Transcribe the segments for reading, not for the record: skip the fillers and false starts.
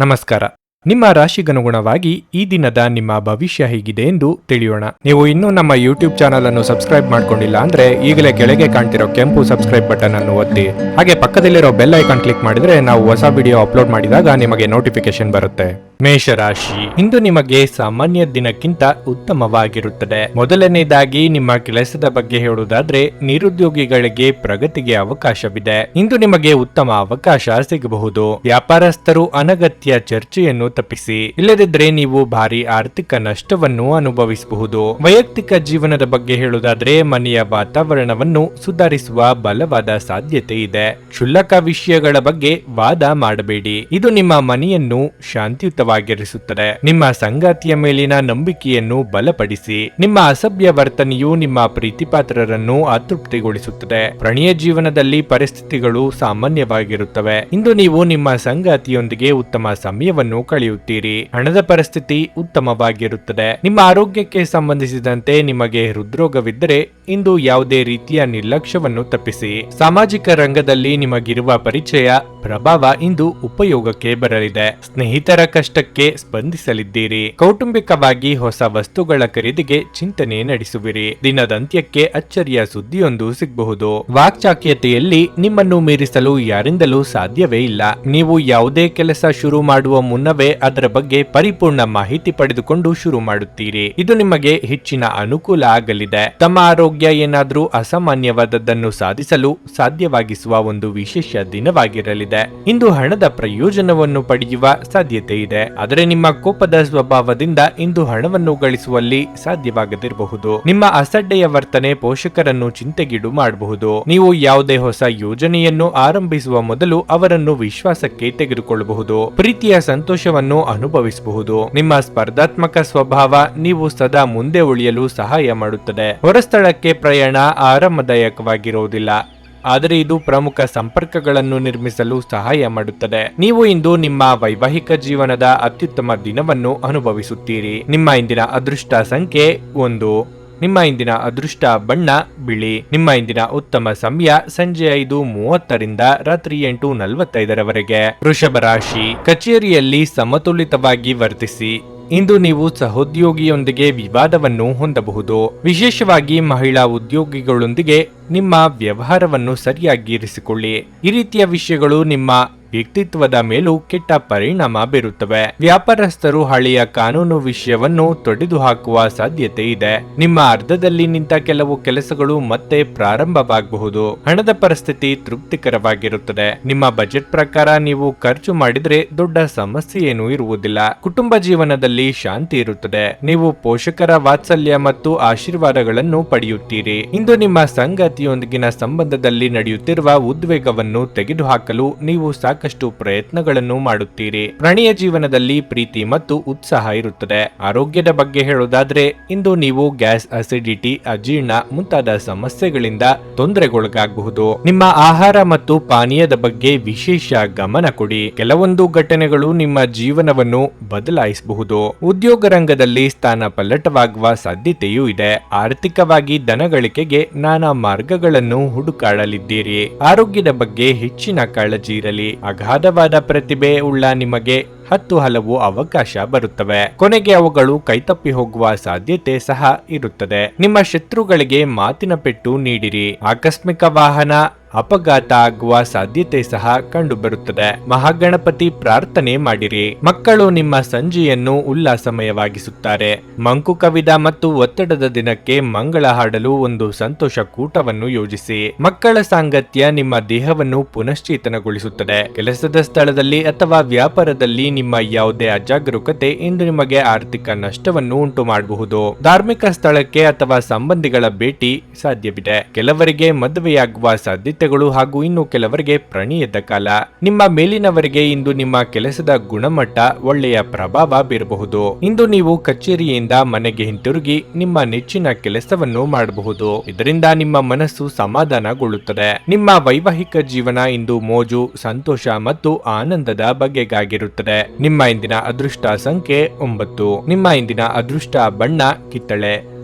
ನಮಸ್ಕಾರ. ನಿಮ್ಮ ರಾಶಿಗನುಗುಣವಾಗಿ ಈ ದಿನದ ನಿಮ್ಮ ಭವಿಷ್ಯ ಹೇಗಿದೆ ಎಂದು ತಿಳಿಯೋಣ. ನೀವು ಇನ್ನೂ ನಮ್ಮ ಯೂಟ್ಯೂಬ್ ಚಾನಲ್ ಅನ್ನು ಸಬ್ಸ್ಕ್ರೈಬ್ ಮಾಡ್ಕೊಂಡಿಲ್ಲ ಅಂದ್ರೆ ಈಗಲೇ ಕೆಳಗೆ ಕಾಣ್ತಿರೋ ಕೆಂಪು ಸಬ್ಸ್ಕ್ರೈಬ್ ಬಟನ್ ಅನ್ನು ಒತ್ತಿ, ಹಾಗೆ ಪಕ್ಕದಲ್ಲಿರೋ ಬೆಲ್ ಐಕಾನ್ ಕ್ಲಿಕ್ ಮಾಡಿದ್ರೆ ನಾವು ಹೊಸ ವಿಡಿಯೋ ಅಪ್ಲೋಡ್ ಮಾಡಿದಾಗ ನಿಮಗೆ ನೋಟಿಫಿಕೇಶನ್ ಬರುತ್ತೆ. ಮೇಷರಾಶಿ, ಇಂದು ನಿಮಗೆ ಸಾಮಾನ್ಯ ದಿನಕ್ಕಿಂತ ಉತ್ತಮವಾಗಿರುತ್ತದೆ. ಮೊದಲನೇದಾಗಿ ನಿಮ್ಮ ಕೆಲಸದ ಬಗ್ಗೆ ಹೇಳುವುದಾದ್ರೆ ನಿರುದ್ಯೋಗಿಗಳಿಗೆ ಪ್ರಗತಿಗೆ ಅವಕಾಶವಿದೆ. ಇಂದು ನಿಮಗೆ ಉತ್ತಮ ಅವಕಾಶ ಸಿಗಬಹುದು. ವ್ಯಾಪಾರಸ್ಥರು ಅನಗತ್ಯ ಚರ್ಚೆಯನ್ನು ತಪ್ಪಿಸಿ, ಇಲ್ಲದಿದ್ದರೆ ನೀವು ಭಾರಿ ಆರ್ಥಿಕ ನಷ್ಟವನ್ನು ಅನುಭವಿಸಬಹುದು. ವೈಯಕ್ತಿಕ ಜೀವನದ ಬಗ್ಗೆ ಹೇಳುವುದಾದ್ರೆ ಮನೆಯ ವಾತಾವರಣವನ್ನು ಸುಧಾರಿಸುವ ಬಲವಾದ ಸಾಧ್ಯತೆ ಇದೆ. ಕ್ಷುಲ್ಲಕ ವಿಷಯಗಳ ಬಗ್ಗೆ ವಾದ ಮಾಡಬೇಡಿ, ಇದು ನಿಮ್ಮ ಮನೆಯನ್ನು ಶಾಂತಿಯುತವಾಗಿರಿಸುತ್ತದೆ. ನಿಮ್ಮ ಸಂಗಾತಿಯ ಮೇಲಿನ ನಂಬಿಕೆಯನ್ನು ಬಲಪಡಿಸಿ. ನಿಮ್ಮ ಅಸಭ್ಯ ವರ್ತನೆಯು ನಿಮ್ಮ ಪ್ರೀತಿಪಾತ್ರರನ್ನು ಅತೃಪ್ತಿಗೊಳಿಸುತ್ತದೆ. ಪ್ರಣಯ ಜೀವನದಲ್ಲಿ ಪರಿಸ್ಥಿತಿಗಳು ಸಾಮಾನ್ಯವಾಗಿರುತ್ತವೆ. ಇಂದು ನೀವು ನಿಮ್ಮ ಸಂಗಾತಿಯೊಂದಿಗೆ ಉತ್ತಮ ಸಮಯವನ್ನು ಕಳೆಯುತ್ತೀರಿ. ಹಣದ ಪರಿಸ್ಥಿತಿ ಉತ್ತಮವಾಗಿರುತ್ತದೆ. ನಿಮ್ಮ ಆರೋಗ್ಯಕ್ಕೆ ಸಂಬಂಧಿಸಿದಂತೆ ನಿಮಗೆ ಹೃದ್ರೋಗವಿದ್ದರೆ ಇಂದು ಯಾವುದೇ ರೀತಿಯ ನಿರ್ಲಕ್ಷ್ಯವನ್ನು ತಪ್ಪಿಸಿ. ಸಾಮಾಜಿಕ ರಂಗದಲ್ಲಿ ನಿಮಗಿರುವ ಪರಿಚಯ ಪ್ರಭಾವ ಇಂದು ಉಪಯೋಗಕ್ಕೆ ಬರಲಿದೆ. ಸ್ನೇಹಿತರ ಕಷ್ಟಕ್ಕೆ ಸ್ಪಂದಿಸಲಿದ್ದೀರಿ. ಕೌಟುಂಬಿಕವಾಗಿ ಹೊಸ ವಸ್ತುಗಳ ಖರೀದಿಗೆ ಚಿಂತನೆ ನಡೆಸುವಿರಿ. ದಿನದಂತ್ಯಕ್ಕೆ ಅಚ್ಚರಿಯ ಸುದ್ದಿಯೊಂದು ಸಿಗಬಹುದು. ವಾಕ್ಚಾಕ್ಯತೆಯಲ್ಲಿ ನಿಮ್ಮನ್ನು ಮೀರಿಸಲು ಯಾರಿಂದಲೂ ಸಾಧ್ಯವೇ ಇಲ್ಲ. ನೀವು ಯಾವುದೇ ಕೆಲಸ ಶುರು ಮಾಡುವ ಮುನ್ನವೇ ಅದರ ಬಗ್ಗೆ ಪರಿಪೂರ್ಣ ಮಾಹಿತಿ ಪಡೆದುಕೊಂಡು ಶುರು ಮಾಡುತ್ತೀರಿ. ಇದು ನಿಮಗೆ ಹೆಚ್ಚಿನ ಅನುಕೂಲ ಆಗಲಿದೆ. ತಮ್ಮ ಆರೋಗ್ಯ ಏನಾದ್ರೂ ಅಸಾಮಾನ್ಯವಾದದ್ದನ್ನು ಸಾಧಿಸಲು ಸಾಧ್ಯವಾಗಿಸುವ ಒಂದು ವಿಶೇಷ ದಿನವಾಗಿರಲಿದೆ. ಇಂದು ಹಣದ ಪ್ರಯೋಜನವನ್ನು ಪಡೆಯುವ ಸಾಧ್ಯತೆ ಇದೆ. ಆದರೆ ನಿಮ್ಮ ಕೋಪದ ಸ್ವಭಾವದಿಂದ ಇಂದು ಹಣವನ್ನು ಗಳಿಸುವಲ್ಲಿ ಸಾಧ್ಯವಾಗದಿರಬಹುದು. ನಿಮ್ಮ ಅಸಡ್ಡೆಯ ವರ್ತನೆ ಪೋಷಕರನ್ನು ಚಿಂತೆಗೀಡು ಮಾಡಬಹುದು. ನೀವು ಯಾವುದೇ ಹೊಸ ಯೋಜನೆಯನ್ನು ಆರಂಭಿಸುವ ಮೊದಲು ಅವರನ್ನು ವಿಶ್ವಾಸಕ್ಕೆ ತೆಗೆದುಕೊಳ್ಳಬಹುದು. ಪ್ರೀತಿಯ ಸಂತೋಷವನ್ನು ಅನುಭವಿಸಬಹುದು. ನಿಮ್ಮ ಸ್ಪರ್ಧಾತ್ಮಕ ಸ್ವಭಾವ ನೀವು ಸದಾ ಮುಂದೆ ಉಳಿಯಲು ಸಹಾಯ ಮಾಡುತ್ತದೆ. ಹೊರಸ್ಥಳಕ್ಕೆ ಪ್ರಯಾಣ ಆರಾಮದಾಯಕವಾಗಿರುವುದಿಲ್ಲ, ಆದರೆ ಇದು ಪ್ರಮುಖ ಸಂಪರ್ಕಗಳನ್ನು ನಿರ್ಮಿಸಲು ಸಹಾಯ ಮಾಡುತ್ತದೆ. ನೀವು ಇಂದು ನಿಮ್ಮ ವೈವಾಹಿಕ ಜೀವನದ ಅತ್ಯುತ್ತಮ ದಿನವನ್ನು ಅನುಭವಿಸುತ್ತೀರಿ. ನಿಮ್ಮ ಇಂದಿನ ಅದೃಷ್ಟ ಸಂಖ್ಯೆ 1. ನಿಮ್ಮ ಇಂದಿನ ಅದೃಷ್ಟ ಬಣ್ಣ ಬಿಳಿ. ನಿಮ್ಮ ಇಂದಿನ ಉತ್ತಮ ಸಮಯ ಸಂಜೆ 5:30ರಿಂದ ರಾತ್ರಿ 8:45ರವರೆಗೆ. ವೃಷಭ ರಾಶಿ, ಕಚೇರಿಯಲ್ಲಿ ಸಮತೋಲಿತವಾಗಿ ವರ್ತಿಸಿ. ಇಂದು ನೀವು ಸಹೋದ್ಯೋಗಿಯೊಂದಿಗೆ ವಿವಾದವನ್ನು ಹೊಂದಬಹುದು. ವಿಶೇಷವಾಗಿ ಮಹಿಳಾ ಉದ್ಯೋಗಿಗಳೊಂದಿಗೆ ನಿಮ್ಮ ವ್ಯವಹಾರವನ್ನು ಸರಿಯಾಗಿ ಇರಿಸಿಕೊಳ್ಳಿ. ಈ ರೀತಿಯ ವಿಷಯಗಳು ನಿಮ್ಮ ವ್ಯಕ್ತಿತ್ವದ ಮೇಲೂ ಕೆಟ್ಟ ಪರಿಣಾಮ ಬೀರುತ್ತವೆ. ವ್ಯಾಪಾರಸ್ಥರು ಹಳೆಯ ಕಾನೂನು ವಿಷಯವನ್ನು ತೊಡೆದು ಹಾಕುವ ಸಾಧ್ಯತೆ ಇದೆ. ನಿಮ್ಮ ಅರ್ಧದಲ್ಲಿ ನಿಂತ ಕೆಲವು ಕೆಲಸಗಳು ಮತ್ತೆ ಪ್ರಾರಂಭವಾಗಬಹುದು. ಹಣದ ಪರಿಸ್ಥಿತಿ ತೃಪ್ತಿಕರವಾಗಿರುತ್ತದೆ. ನಿಮ್ಮ ಬಜೆಟ್ ಪ್ರಕಾರ ನೀವು ಖರ್ಚು ಮಾಡಿದ್ರೆ ದೊಡ್ಡ ಸಮಸ್ಯೆ ಏನೂ ಇರುವುದಿಲ್ಲ. ಕುಟುಂಬ ಜೀವನದಲ್ಲಿ ಶಾಂತಿ ಇರುತ್ತದೆ. ನೀವು ಪೋಷಕರ ವಾತ್ಸಲ್ಯ ಮತ್ತು ಆಶೀರ್ವಾದಗಳನ್ನು ಪಡೆಯುತ್ತೀರಿ. ಇಂದು ನಿಮ್ಮ ಸಂಗಾತಿಯೊಂದಿಗಿನ ಸಂಬಂಧದಲ್ಲಿ ನಡೆಯುತ್ತಿರುವ ಉದ್ವೇಗವನ್ನು ತೆಗೆದುಹಾಕಲು ನೀವು ಸಾಕಷ್ಟು ಪ್ರಯತ್ನಗಳನ್ನು ಮಾಡುತ್ತೀರಿ. ಪ್ರಣಯ ಜೀವನದಲ್ಲಿ ಪ್ರೀತಿ ಮತ್ತು ಉತ್ಸಾಹ ಇರುತ್ತದೆ. ಆರೋಗ್ಯದ ಬಗ್ಗೆ ಹೇಳುವುದಾದ್ರೆ ಇಂದು ನೀವು ಗ್ಯಾಸ್, ಅಸಿಡಿಟಿ, ಅಜೀರ್ಣ ಮುಂತಾದ ಸಮಸ್ಯೆಗಳಿಂದ ತೊಂದರೆಗೊಳಗಾಗಬಹುದು. ನಿಮ್ಮ ಆಹಾರ ಮತ್ತು ಪಾನೀಯದ ಬಗ್ಗೆ ವಿಶೇಷ ಗಮನ ಕೊಡಿ. ಕೆಲವೊಂದು ಘಟನೆಗಳು ನಿಮ್ಮ ಜೀವನವನ್ನು ಬದಲಾಯಿಸಬಹುದು. ಉದ್ಯೋಗ ರಂಗದಲ್ಲಿ ಸ್ಥಾನ ಪಲ್ಲಟವಾಗುವ ಸಾಧ್ಯತೆಯೂ ಇದೆ. ಆರ್ಥಿಕವಾಗಿ ಧನಗಳಿಕೆಗೆ ನಾನಾ ಮಾರ್ಗಗಳನ್ನು ಹುಡುಕಾಡಲಿದ್ದೀರಿ. ಆರೋಗ್ಯದ ಬಗ್ಗೆ ಹೆಚ್ಚಿನ ಕಾಳಜಿ ಇರಲಿ. ಅಗಾಧವಾದ ಪ್ರತಿಭೆ ಉಳ್ಳ ನಿಮಗೆ ಹಲವು ಅವಕಾಶ ಬರುತ್ತವೆ. ಕೊನೆಗೆ ಅವುಗಳು ಕೈತಪ್ಪಿ ಹೋಗುವ ಸಾಧ್ಯತೆ ಸಹ ಇರುತ್ತದೆ. ನಿಮ್ಮ ಶತ್ರುಗಳಿಗೆ ಮಾತಿನ ಪೆಟ್ಟು ನೀಡಿರಿ. ಆಕಸ್ಮಿಕ ವಾಹನ ಅಪಘಾತ ಆಗುವ ಸಾಧ್ಯತೆ ಸಹ ಕಂಡುಬರುತ್ತದೆ. ಮಹಾಗಣಪತಿ ಪ್ರಾರ್ಥನೆ ಮಾಡಿರಿ. ಮಕ್ಕಳು ನಿಮ್ಮ ಸಂಜೆಯನ್ನು ಉಲ್ಲಾಸಮಯವಾಗಿಸುತ್ತಾರೆ. ಮಂಕು ಕವಿದ ಮತ್ತು ಒತ್ತಡದ ದಿನಕ್ಕೆ ಮಂಗಳ ಹಾಡಲು ಒಂದು ಸಂತೋಷ ಕೂಟವನ್ನು ಯೋಜಿಸಿ. ಮಕ್ಕಳ ಸಾಂಗತ್ಯ ನಿಮ್ಮ ದೇಹವನ್ನು ಪುನಶ್ಚೇತನಗೊಳಿಸುತ್ತದೆ. ಕೆಲಸದ ಸ್ಥಳದಲ್ಲಿ ಅಥವಾ ವ್ಯಾಪಾರದಲ್ಲಿ ನಿಮ್ಮ ಯಾವುದೇ ಅಜಾಗರೂಕತೆ ಇಂದು ನಿಮಗೆ ಆರ್ಥಿಕ ನಷ್ಟವನ್ನು ಉಂಟು ಮಾಡಬಹುದು. ಧಾರ್ಮಿಕ ಸ್ಥಳಕ್ಕೆ ಅಥವಾ ಸಂಬಂಧಿಗಳ ಭೇಟಿ ಸಾಧ್ಯವಿದೆ. ಕೆಲವರಿಗೆ ಮದುವೆಯಾಗುವ ಸಾಧ್ಯತೆ ಹಾಗೂ ಇನ್ನು ಕೆಲವರಿಗೆ ಪ್ರಣಯದ ಕಾಲ. ನಿಮ್ಮ ಮೇಲಿನವರಿಗೆ ಇಂದು ನಿಮ್ಮ ಕೆಲಸದ ಗುಣಮಟ್ಟ ಒಳ್ಳೆಯ ಪ್ರಭಾವ ಬೀರಬಹುದು. ಇಂದು ನೀವು ಕಚೇರಿಯಿಂದ ಮನೆಗೆ ಹಿಂತಿರುಗಿ ನಿಮ್ಮ ನೆಚ್ಚಿನ ಕೆಲಸವನ್ನು ಮಾಡಬಹುದು. ಇದರಿಂದ ನಿಮ್ಮ ಮನಸ್ಸು ಸಮಾಧಾನಗೊಳ್ಳುತ್ತದೆ. ನಿಮ್ಮ ವೈವಾಹಿಕ ಜೀವನ ಇಂದು ಮೋಜು, ಸಂತೋಷ ಮತ್ತು ಆನಂದದ ಬಗೆಗಾಗಿರುತ್ತದೆ. ನಿಮ್ಮ ಇಂದಿನ ಅದೃಷ್ಟ ಸಂಖ್ಯೆ 9. ನಿಮ್ಮ ಇಂದಿನ ಅದೃಷ್ಟ ಬಣ್ಣ ಕಿತ್ತಳೆ.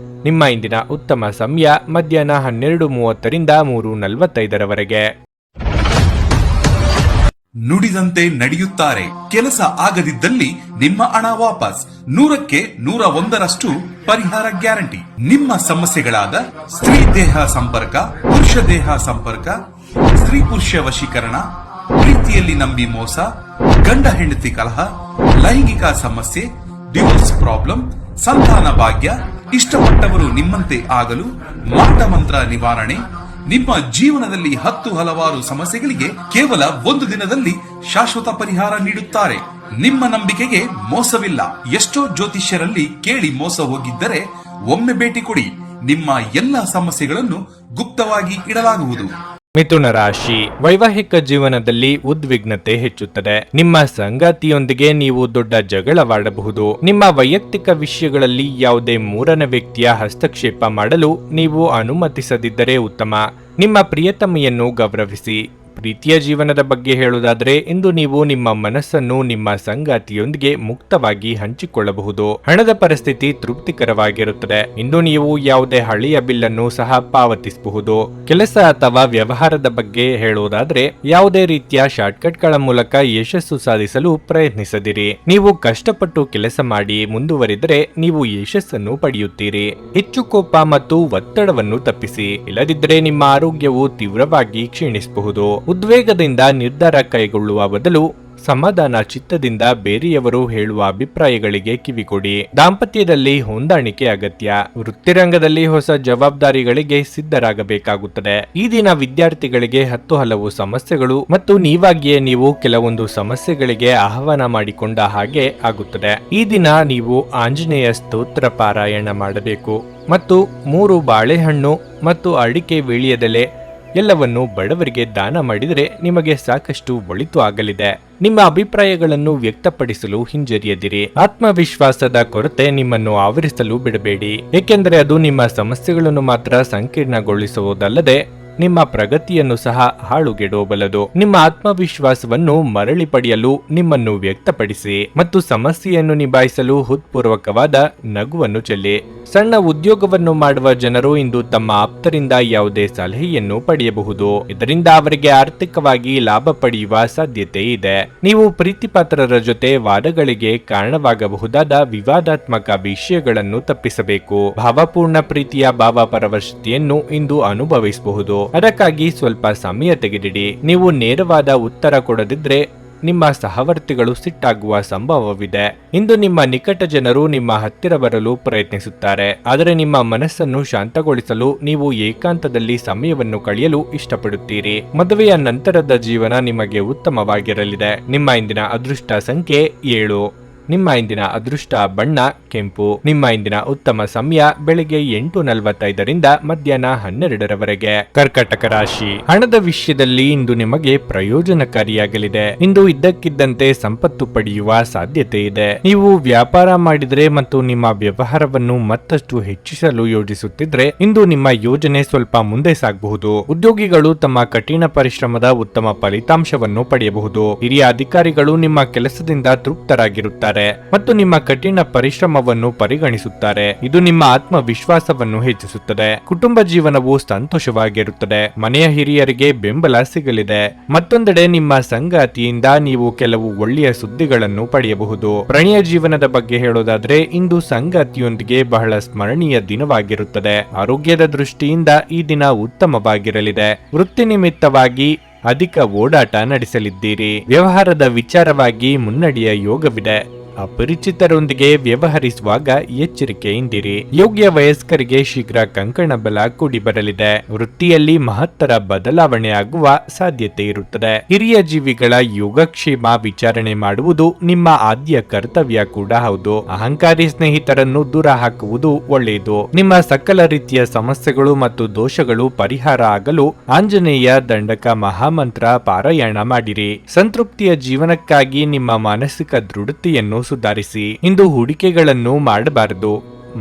ನಿಮ್ಮ ಇಂದಿನ ಉತ್ತಮ ಸಮಯ ಮಧ್ಯಾಹ್ನ 12:30ರಿಂದ 3:45ರವರೆಗೆ. ನುಡಿದಂತೆ ನಡೆಯುತ್ತಾರೆ. ಕೆಲಸ ಆಗದಿದ್ದಲ್ಲಿ ನಿಮ್ಮ ಹಣ ವಾಪಸ್. 100ಕ್ಕೆ 101ರಷ್ಟು ಪರಿಹಾರ ಗ್ಯಾರಂಟಿ. ನಿಮ್ಮ ಸಮಸ್ಯೆಗಳಾದ ಸ್ತ್ರೀ ದೇಹ ಸಂಪರ್ಕ, ಪುರುಷ ದೇಹ ಸಂಪರ್ಕ, ಸ್ತ್ರೀ ಪುರುಷ ವಶೀಕರಣ, ಪ್ರೀತಿಯಲ್ಲಿ ನಂಬಿ ಮೋಸ, ಗಂಡ ಹೆಂಡತಿ ಕಲಹ, ಲೈಂಗಿಕ ಸಮಸ್ಯೆ, ಡಿವೋರ್ಸ್ ಪ್ರಾಬ್ಲಮ್, ಸಂತಾನ ಭಾಗ್ಯ, ಇಷ್ಟಪಟ್ಟವರು ನಿಮ್ಮಂತೆ ಆಗಲು, ಮಾಟ ಮಂತ್ರ ನಿವಾರಣೆ, ನಿಮ್ಮ ಜೀವನದಲ್ಲಿ ಹಲವಾರು ಸಮಸ್ಯೆಗಳಿಗೆ ಕೇವಲ 1 ದಿನದಲ್ಲಿ ಶಾಶ್ವತ ಪರಿಹಾರ ನೀಡುತ್ತಾರೆ. ನಿಮ್ಮ ನಂಬಿಕೆಗೆ ಮೋಸವಿಲ್ಲ. ಎಷ್ಟೋ ಜ್ಯೋತಿಷ್ಯರಲ್ಲಿ ಕೇಳಿ ಮೋಸ ಹೋಗಿದ್ದರೆ ಒಮ್ಮೆ ಭೇಟಿ ಕೊಡಿ. ನಿಮ್ಮ ಎಲ್ಲಾ ಸಮಸ್ಯೆಗಳನ್ನು ಗುಪ್ತವಾಗಿ ಇಡಲಾಗುವುದು. ಮಿಥುನ ರಾಶಿ, ವೈವಾಹಿಕ ಜೀವನದಲ್ಲಿ ಉದ್ವಿಗ್ನತೆ ಹೆಚ್ಚುತ್ತದೆ. ನಿಮ್ಮ ಸಂಗಾತಿಯೊಂದಿಗೆ ನೀವು ದೊಡ್ಡ ಜಗಳವಾಡಬಹುದು. ನಿಮ್ಮ ವೈಯಕ್ತಿಕ ವಿಷಯಗಳಲ್ಲಿ ಯಾವುದೇ ಮೂರನೇ ವ್ಯಕ್ತಿಯ ಹಸ್ತಕ್ಷೇಪ ಮಾಡಲು ನೀವು ಅನುಮತಿಸದಿದ್ದರೆ ಉತ್ತಮ. ನಿಮ್ಮ ಪ್ರಿಯತಮೆಯನ್ನು ಗೌರವಿಸಿ. ಪ್ರೀತಿಯ ಜೀವನದ ಬಗ್ಗೆ ಹೇಳುವುದಾದರೆ, ಇಂದು ನೀವು ನಿಮ್ಮ ಮನಸ್ಸನ್ನು ನಿಮ್ಮ ಸಂಗಾತಿಯೊಂದಿಗೆ ಮುಕ್ತವಾಗಿ ಹಂಚಿಕೊಳ್ಳಬಹುದು. ಹಣದ ಪರಿಸ್ಥಿತಿ ತೃಪ್ತಿಕರವಾಗಿರುತ್ತದೆ. ಇಂದು ನೀವು ಯಾವುದೇ ಹಳೆಯ ಬಿಲ್ಲನ್ನು ಸಹ ಪಾವತಿಸಬಹುದು. ಕೆಲಸ ಅಥವಾ ವ್ಯವಹಾರದ ಬಗ್ಗೆ ಹೇಳುವುದಾದರೆ, ಯಾವುದೇ ರೀತಿಯ ಶಾರ್ಟ್ಕಟ್ಗಳ ಮೂಲಕ ಯಶಸ್ಸು ಸಾಧಿಸಲು ಪ್ರಯತ್ನಿಸದಿರಿ. ನೀವು ಕಷ್ಟಪಟ್ಟು ಕೆಲಸ ಮಾಡಿ ಮುಂದುವರಿದರೆ ನೀವು ಯಶಸ್ಸನ್ನು ಪಡೆಯುತ್ತೀರಿ. ಹೆಚ್ಚು ಕೋಪ ಮತ್ತು ಒತ್ತಡವನ್ನು ತಪ್ಪಿಸಿ, ಇಲ್ಲದಿದ್ದರೆ ನಿಮ್ಮ ಆರೋಗ್ಯವು ತೀವ್ರವಾಗಿ ಕ್ಷೀಣಿಸಬಹುದು. ಉದ್ವೇಗದಿಂದ ನಿರ್ಧಾರ ಕೈಗೊಳ್ಳುವ ಬದಲು ಸಮಾಧಾನ ಚಿತ್ತದಿಂದ ಬೇರೆಯವರು ಹೇಳುವ ಅಭಿಪ್ರಾಯಗಳಿಗೆ ಕಿವಿಕೊಡಿ. ದಾಂಪತ್ಯದಲ್ಲಿ ಹೊಂದಾಣಿಕೆ ಅಗತ್ಯ. ವೃತ್ತಿರಂಗದಲ್ಲಿ ಹೊಸ ಜವಾಬ್ದಾರಿಗಳಿಗೆ ಸಿದ್ಧರಾಗಬೇಕಾಗುತ್ತದೆ. ಈ ದಿನ ವಿದ್ಯಾರ್ಥಿಗಳಿಗೆ ಹಲವು ಸಮಸ್ಯೆಗಳು ಮತ್ತು ನೀವಾಗಿಯೇ ನೀವು ಕೆಲವೊಂದು ಸಮಸ್ಯೆಗಳಿಗೆ ಆಹ್ವಾನ ಮಾಡಿಕೊಂಡ ಹಾಗೆ ಆಗುತ್ತದೆ. ಈ ದಿನ ನೀವು ಆಂಜನೇಯ ಸ್ತೋತ್ರ ಪಾರಾಯಣ ಮಾಡಬೇಕು ಮತ್ತು 3 ಬಾಳೆಹಣ್ಣು ಮತ್ತು ಅಡಿಕೆ ವೀಳ್ಯದೆಲೆ ಎಲ್ಲವನ್ನು ಬಡವರಿಗೆ ದಾನ ಮಾಡಿದರೆ ನಿಮಗೆ ಸಾಕಷ್ಟು ಒಳಿತು ಆಗಲಿದೆ. ನಿಮ್ಮ ಅಭಿಪ್ರಾಯಗಳನ್ನು ವ್ಯಕ್ತಪಡಿಸಲು ಹಿಂಜರಿಯದಿರಿ. ಆತ್ಮವಿಶ್ವಾಸದ ಕೊರತೆ ನಿಮ್ಮನ್ನು ಆವರಿಸಲು ಬಿಡಬೇಡಿ, ಏಕೆಂದರೆ ಅದು ನಿಮ್ಮ ಸಮಸ್ಯೆಗಳನ್ನು ಮಾತ್ರ ಸಂಕೀರ್ಣಗೊಳಿಸುವುದಲ್ಲದೆ ನಿಮ್ಮ ಪ್ರಗತಿಯನ್ನು ಸಹ ಹಾಳುಗೆಡೋಬಲ್ಲದು. ನಿಮ್ಮ ಆತ್ಮವಿಶ್ವಾಸವನ್ನು ಮರಳಿ ಪಡೆಯಲು ನಿಮ್ಮನ್ನು ವ್ಯಕ್ತಪಡಿಸಿ ಮತ್ತು ಸಮಸ್ಯೆಯನ್ನು ನಿಭಾಯಿಸಲು ಹೃತ್ಪೂರ್ವಕವಾದ ನಗುವನ್ನು ಚೆಲ್ಲಿ. ಸಣ್ಣ ಉದ್ಯೋಗವನ್ನು ಮಾಡುವ ಜನರು ಇಂದು ತಮ್ಮ ಆಪ್ತರಿಂದ ಯಾವುದೇ ಸಲಹೆಯನ್ನು ಪಡೆಯಬಹುದು. ಇದರಿಂದ ಅವರಿಗೆ ಆರ್ಥಿಕವಾಗಿ ಲಾಭ ಪಡೆಯುವ ಸಾಧ್ಯತೆ ಇದೆ. ನೀವು ಪ್ರೀತಿಪಾತ್ರರ ಜೊತೆ ವಾದಗಳಿಗೆ ಕಾರಣವಾಗಬಹುದಾದ ವಿವಾದಾತ್ಮಕ ವಿಷಯಗಳನ್ನು ತಪ್ಪಿಸಬೇಕು. ಭಾವಪೂರ್ಣ ಪ್ರೀತಿಯ ಭಾವಪರವಶತೆಯನ್ನು ಇಂದು ಅನುಭವಿಸಬಹುದು. ಅದಕ್ಕಾಗಿ ಸ್ವಲ್ಪ ಸಮಯ ತೆಗೆದಿಡಿ. ನೀವು ನೇರವಾದ ಉತ್ತರ ಕೊಡದಿದ್ರೆ ನಿಮ್ಮ ಸಹವರ್ತಿಗಳು ಸಿಟ್ಟಾಗುವ ಸಂಭವವಿದೆ. ಇಂದು ನಿಮ್ಮ ನಿಕಟ ಜನರು ನಿಮ್ಮ ಹತ್ತಿರ ಬರಲು ಪ್ರಯತ್ನಿಸುತ್ತಾರೆ, ಆದರೆ ನಿಮ್ಮ ಮನಸ್ಸನ್ನು ಶಾಂತಗೊಳಿಸಲು ನೀವು ಏಕಾಂತದಲ್ಲಿ ಸಮಯವನ್ನು ಕಳೆಯಲು ಇಷ್ಟಪಡುತ್ತೀರಿ. ಮದುವೆಯ ನಂತರದ ಜೀವನ ನಿಮಗೆ ಉತ್ತಮವಾಗಿರಲಿದೆ. ನಿಮ್ಮ ಇಂದಿನ ಅದೃಷ್ಟ ಸಂಖ್ಯೆ 7. ನಿಮ್ಮ ಇಂದಿನ ಅದೃಷ್ಟ ಬಣ್ಣ ಕೆಂಪು. ನಿಮ್ಮ ಇಂದಿನ ಉತ್ತಮ ಸಮಯ ಬೆಳಿಗ್ಗೆ 8:45ರಿಂದ ಮಧ್ಯಾಹ್ನ 12ರವರೆಗೆ. ಕರ್ಕಟಕ ರಾಶಿ, ಹಣದ ವಿಷಯದಲ್ಲಿ ಇಂದು ನಿಮಗೆ ಪ್ರಯೋಜನಕಾರಿಯಾಗಲಿದೆ. ಇಂದು ಇದ್ದಕ್ಕಿದ್ದಂತೆ ಸಂಪತ್ತು ಪಡೆಯುವ ಸಾಧ್ಯತೆ ಇದೆ. ನೀವು ವ್ಯಾಪಾರ ಮಾಡಿದರೆ ಮತ್ತು ನಿಮ್ಮ ವ್ಯವಹಾರವನ್ನು ಮತ್ತಷ್ಟು ಹೆಚ್ಚಿಸಲು ಯೋಜಿಸುತ್ತಿದ್ರೆ ಇಂದು ನಿಮ್ಮ ಯೋಜನೆ ಸ್ವಲ್ಪ ಮುಂದೆ ಸಾಗಬಹುದು. ಉದ್ಯೋಗಿಗಳು ತಮ್ಮ ಕಠಿಣ ಪರಿಶ್ರಮದ ಉತ್ತಮ ಫಲಿತಾಂಶವನ್ನು ಪಡೆಯಬಹುದು. ಹಿರಿಯ ಅಧಿಕಾರಿಗಳು ನಿಮ್ಮ ಕೆಲಸದಿಂದ ತೃಪ್ತರಾಗಿರುತ್ತಾರೆ ಮತ್ತು ನಿಮ್ಮ ಕಠಿಣ ಪರಿಶ್ರಮವನ್ನು ಪರಿಗಣಿಸುತ್ತಾರೆ. ಇದು ನಿಮ್ಮ ಆತ್ಮವಿಶ್ವಾಸವನ್ನು ಹೆಚ್ಚಿಸುತ್ತದೆ. ಕುಟುಂಬ ಜೀವನವು ಸಂತೋಷವಾಗಿರುತ್ತದೆ. ಮನೆಯ ಹಿರಿಯರಿಗೆ ಬೆಂಬಲ ಸಿಗಲಿದೆ. ಮತ್ತೊಂದೆಡೆ ನಿಮ್ಮ ಸಂಗಾತಿಯಿಂದ ನೀವು ಕೆಲವು ಒಳ್ಳೆಯ ಸುದ್ದಿಗಳನ್ನು ಪಡೆಯಬಹುದು. ಪ್ರಣಯ ಜೀವನದ ಬಗ್ಗೆ ಹೇಳೋದಾದ್ರೆ ಇಂದು ಸಂಗಾತಿಯೊಂದಿಗೆ ಬಹಳ ಸ್ಮರಣೀಯ ದಿನವಾಗಿರುತ್ತದೆ. ಆರೋಗ್ಯದ ದೃಷ್ಟಿಯಿಂದ ಈ ದಿನ ಉತ್ತಮವಾಗಿರಲಿದೆ. ವೃತ್ತಿ ನಿಮಿತ್ತವಾಗಿ ಅಧಿಕ ಓಡಾಟ ನಡೆಸಲಿದ್ದೀರಿ. ವ್ಯವಹಾರದ ವಿಚಾರವಾಗಿ ಮುನ್ನಡೆಯ ಯೋಗವಿದೆ. ಅಪರಿಚಿತರೊಂದಿಗೆ ವ್ಯವಹರಿಸುವಾಗ ಎಚ್ಚರಿಕೆಯಿಂದಿರಿ. ಯೋಗ್ಯ ವಯಸ್ಕರಿಗೆ ಶೀಘ್ರ ಕಂಕಣ ಬಲ ಕೂಡಿ ಬರಲಿದೆ. ವೃತ್ತಿಯಲ್ಲಿ ಮಹತ್ತರ ಬದಲಾವಣೆ ಆಗುವ ಸಾಧ್ಯತೆ ಇರುತ್ತದೆ. ಹಿರಿಯ ಜೀವಿಗಳ ಯೋಗಕ್ಷೇಮ ವಿಚಾರಣೆ ಮಾಡುವುದು ನಿಮ್ಮ ಆದ್ಯ ಕರ್ತವ್ಯ ಕೂಡ ಹೌದು. ಅಹಂಕಾರಿ ಸ್ನೇಹಿತರನ್ನು ದೂರ ಹಾಕುವುದು ಒಳ್ಳೆಯದು. ನಿಮ್ಮ ಸಕಲ ರೀತಿಯ ಸಮಸ್ಯೆಗಳು ಮತ್ತು ದೋಷಗಳು ಪರಿಹಾರ ಆಗಲು ಆಂಜನೇಯ ದಂಡಕ ಮಹಾಮಂತ್ರ ಪಾರಾಯಣ ಮಾಡಿರಿ. ಸಂತೃಪ್ತಿಯ ಜೀವನಕ್ಕಾಗಿ ನಿಮ್ಮ ಮಾನಸಿಕ ದೃಢತೆಯನ್ನು ಸುಧಾರಿಸಿ. ಇಂದು ಹೂಡಿಕೆಗಳನ್ನು ಮಾಡಬಾರದು.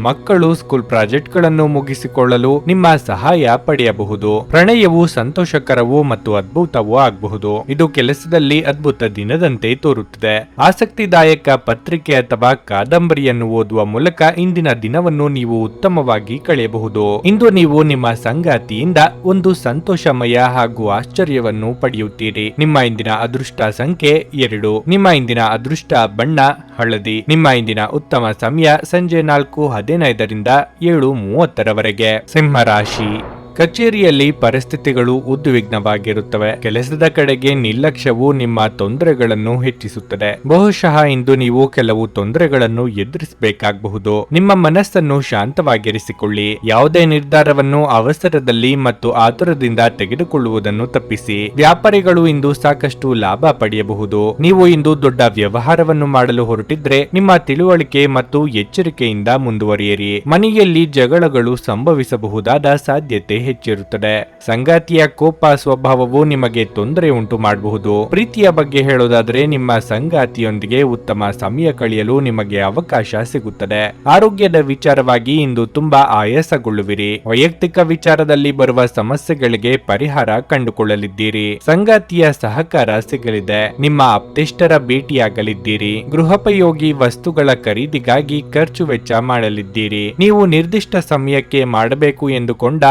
ಮಕ್ಕಳು ಸ್ಕೂಲ್ ಪ್ರಾಜೆಕ್ಟ್ಗಳನ್ನು ಮುಗಿಸಿಕೊಳ್ಳಲು ನಿಮ್ಮ ಸಹಾಯ ಪಡೆಯಬಹುದು. ಪ್ರಣಯವು ಸಂತೋಷಕರವೂ ಮತ್ತು ಅದ್ಭುತವೂ ಆಗಬಹುದು. ಇದು ಕೆಲಸದಲ್ಲಿ ಅದ್ಭುತ ದಿನದಂತೆ ತೋರುತ್ತದೆ. ಆಸಕ್ತಿದಾಯಕ ಪತ್ರಿಕೆ ಅಥವಾ ಕಾದಂಬರಿಯನ್ನು ಓದುವ ಮೂಲಕ ಇಂದಿನ ದಿನವನ್ನು ನೀವು ಉತ್ತಮವಾಗಿ ಕಳೆಯಬಹುದು. ಇಂದು ನೀವು ನಿಮ್ಮ ಸಂಗಾತಿಯಿಂದ ಒಂದು ಸಂತೋಷಮಯ ಹಾಗೂ ಆಶ್ಚರ್ಯವನ್ನು ಪಡೆಯುತ್ತೀರಿ. ನಿಮ್ಮ ಇಂದಿನ ಅದೃಷ್ಟ ಸಂಖ್ಯೆ 2. ನಿಮ್ಮ ಇಂದಿನ ಅದೃಷ್ಟ ಬಣ್ಣ ಹಳದಿ. ನಿಮ್ಮ ಇಂದಿನ ಉತ್ತಮ ಸಮಯ ಸಂಜೆ 4:15ರಿಂದ 7:30ರವರೆಗೆ. ಸಿಂಹ ರಾಶಿ. ಕಚೇರಿಯಲ್ಲಿ ಪರಿಸ್ಥಿತಿಗಳು ಉದ್ವಿಗ್ನವಾಗಿರುತ್ತವೆ. ಕೆಲಸದ ಕಡೆಗೆ ನಿರ್ಲಕ್ಷ್ಯವು ನಿಮ್ಮ ತೊಂದರೆಗಳನ್ನು ಹೆಚ್ಚಿಸುತ್ತದೆ. ಬಹುಶಃ ಇಂದು ನೀವು ಕೆಲವು ತೊಂದರೆಗಳನ್ನು ಎದುರಿಸಬೇಕಾಗಬಹುದು. ನಿಮ್ಮ ಮನಸ್ಸನ್ನು ಶಾಂತವಾಗಿರಿಸಿಕೊಳ್ಳಿ. ಯಾವುದೇ ನಿರ್ಧಾರವನ್ನು ಅವಸರದಲ್ಲಿ ಮತ್ತು ಆತುರದಿಂದ ತೆಗೆದುಕೊಳ್ಳುವುದನ್ನು ತಪ್ಪಿಸಿ. ವ್ಯಾಪಾರಿಗಳು ಇಂದು ಸಾಕಷ್ಟು ಲಾಭ ಪಡೆಯಬಹುದು. ನೀವು ಇಂದು ದೊಡ್ಡ ವ್ಯವಹಾರವನ್ನು ಮಾಡಲು ಹೊರಟಿದ್ರೆ ನಿಮ್ಮ ತಿಳುವಳಿಕೆ ಮತ್ತು ಎಚ್ಚರಿಕೆಯಿಂದ ಮುಂದುವರಿಯಿರಿ. ಮನೆಯಲ್ಲಿ ಜಗಳಗಳು ಸಂಭವಿಸಬಹುದಾದ ಸಾಧ್ಯತೆ ಹೆಚ್ಚಿರುತ್ತದೆ. ಸಂಗಾತಿಯ ಕೋಪ ಸ್ವಭಾವವು ನಿಮಗೆ ತೊಂದರೆ ಉಂಟು ಮಾಡಬಹುದು. ಪ್ರೀತಿಯ ಬಗ್ಗೆ ಹೇಳೋದಾದ್ರೆ ನಿಮ್ಮ ಸಂಗಾತಿಯೊಂದಿಗೆ ಉತ್ತಮ ಸಮಯ ಕಳೆಯಲು ನಿಮಗೆ ಅವಕಾಶ ಸಿಗುತ್ತದೆ. ಆರೋಗ್ಯದ ವಿಚಾರವಾಗಿ ಇಂದು ತುಂಬಾ ಆಯಾಸಗೊಳ್ಳುವಿರಿ. ವೈಯಕ್ತಿಕ ವಿಚಾರದಲ್ಲಿ ಬರುವ ಸಮಸ್ಯೆಗಳಿಗೆ ಪರಿಹಾರ ಕಂಡುಕೊಳ್ಳಲಿದ್ದೀರಿ. ಸಂಗಾತಿಯ ಸಹಕಾರ ಸಿಗಲಿದೆ. ನಿಮ್ಮ ಆಪ್ತೇಷ್ಟರ ಭೇಟಿಯಾಗಲಿದ್ದೀರಿ. ಗೃಹೋಪಯೋಗಿ ವಸ್ತುಗಳ ಖರೀದಿಗಾಗಿ ಖರ್ಚು ವೆಚ್ಚ ಮಾಡಲಿದ್ದೀರಿ. ನೀವು ನಿರ್ದಿಷ್ಟ ಸಮಯಕ್ಕೆ ಮಾಡಬೇಕು ಎಂದುಕೊಂಡ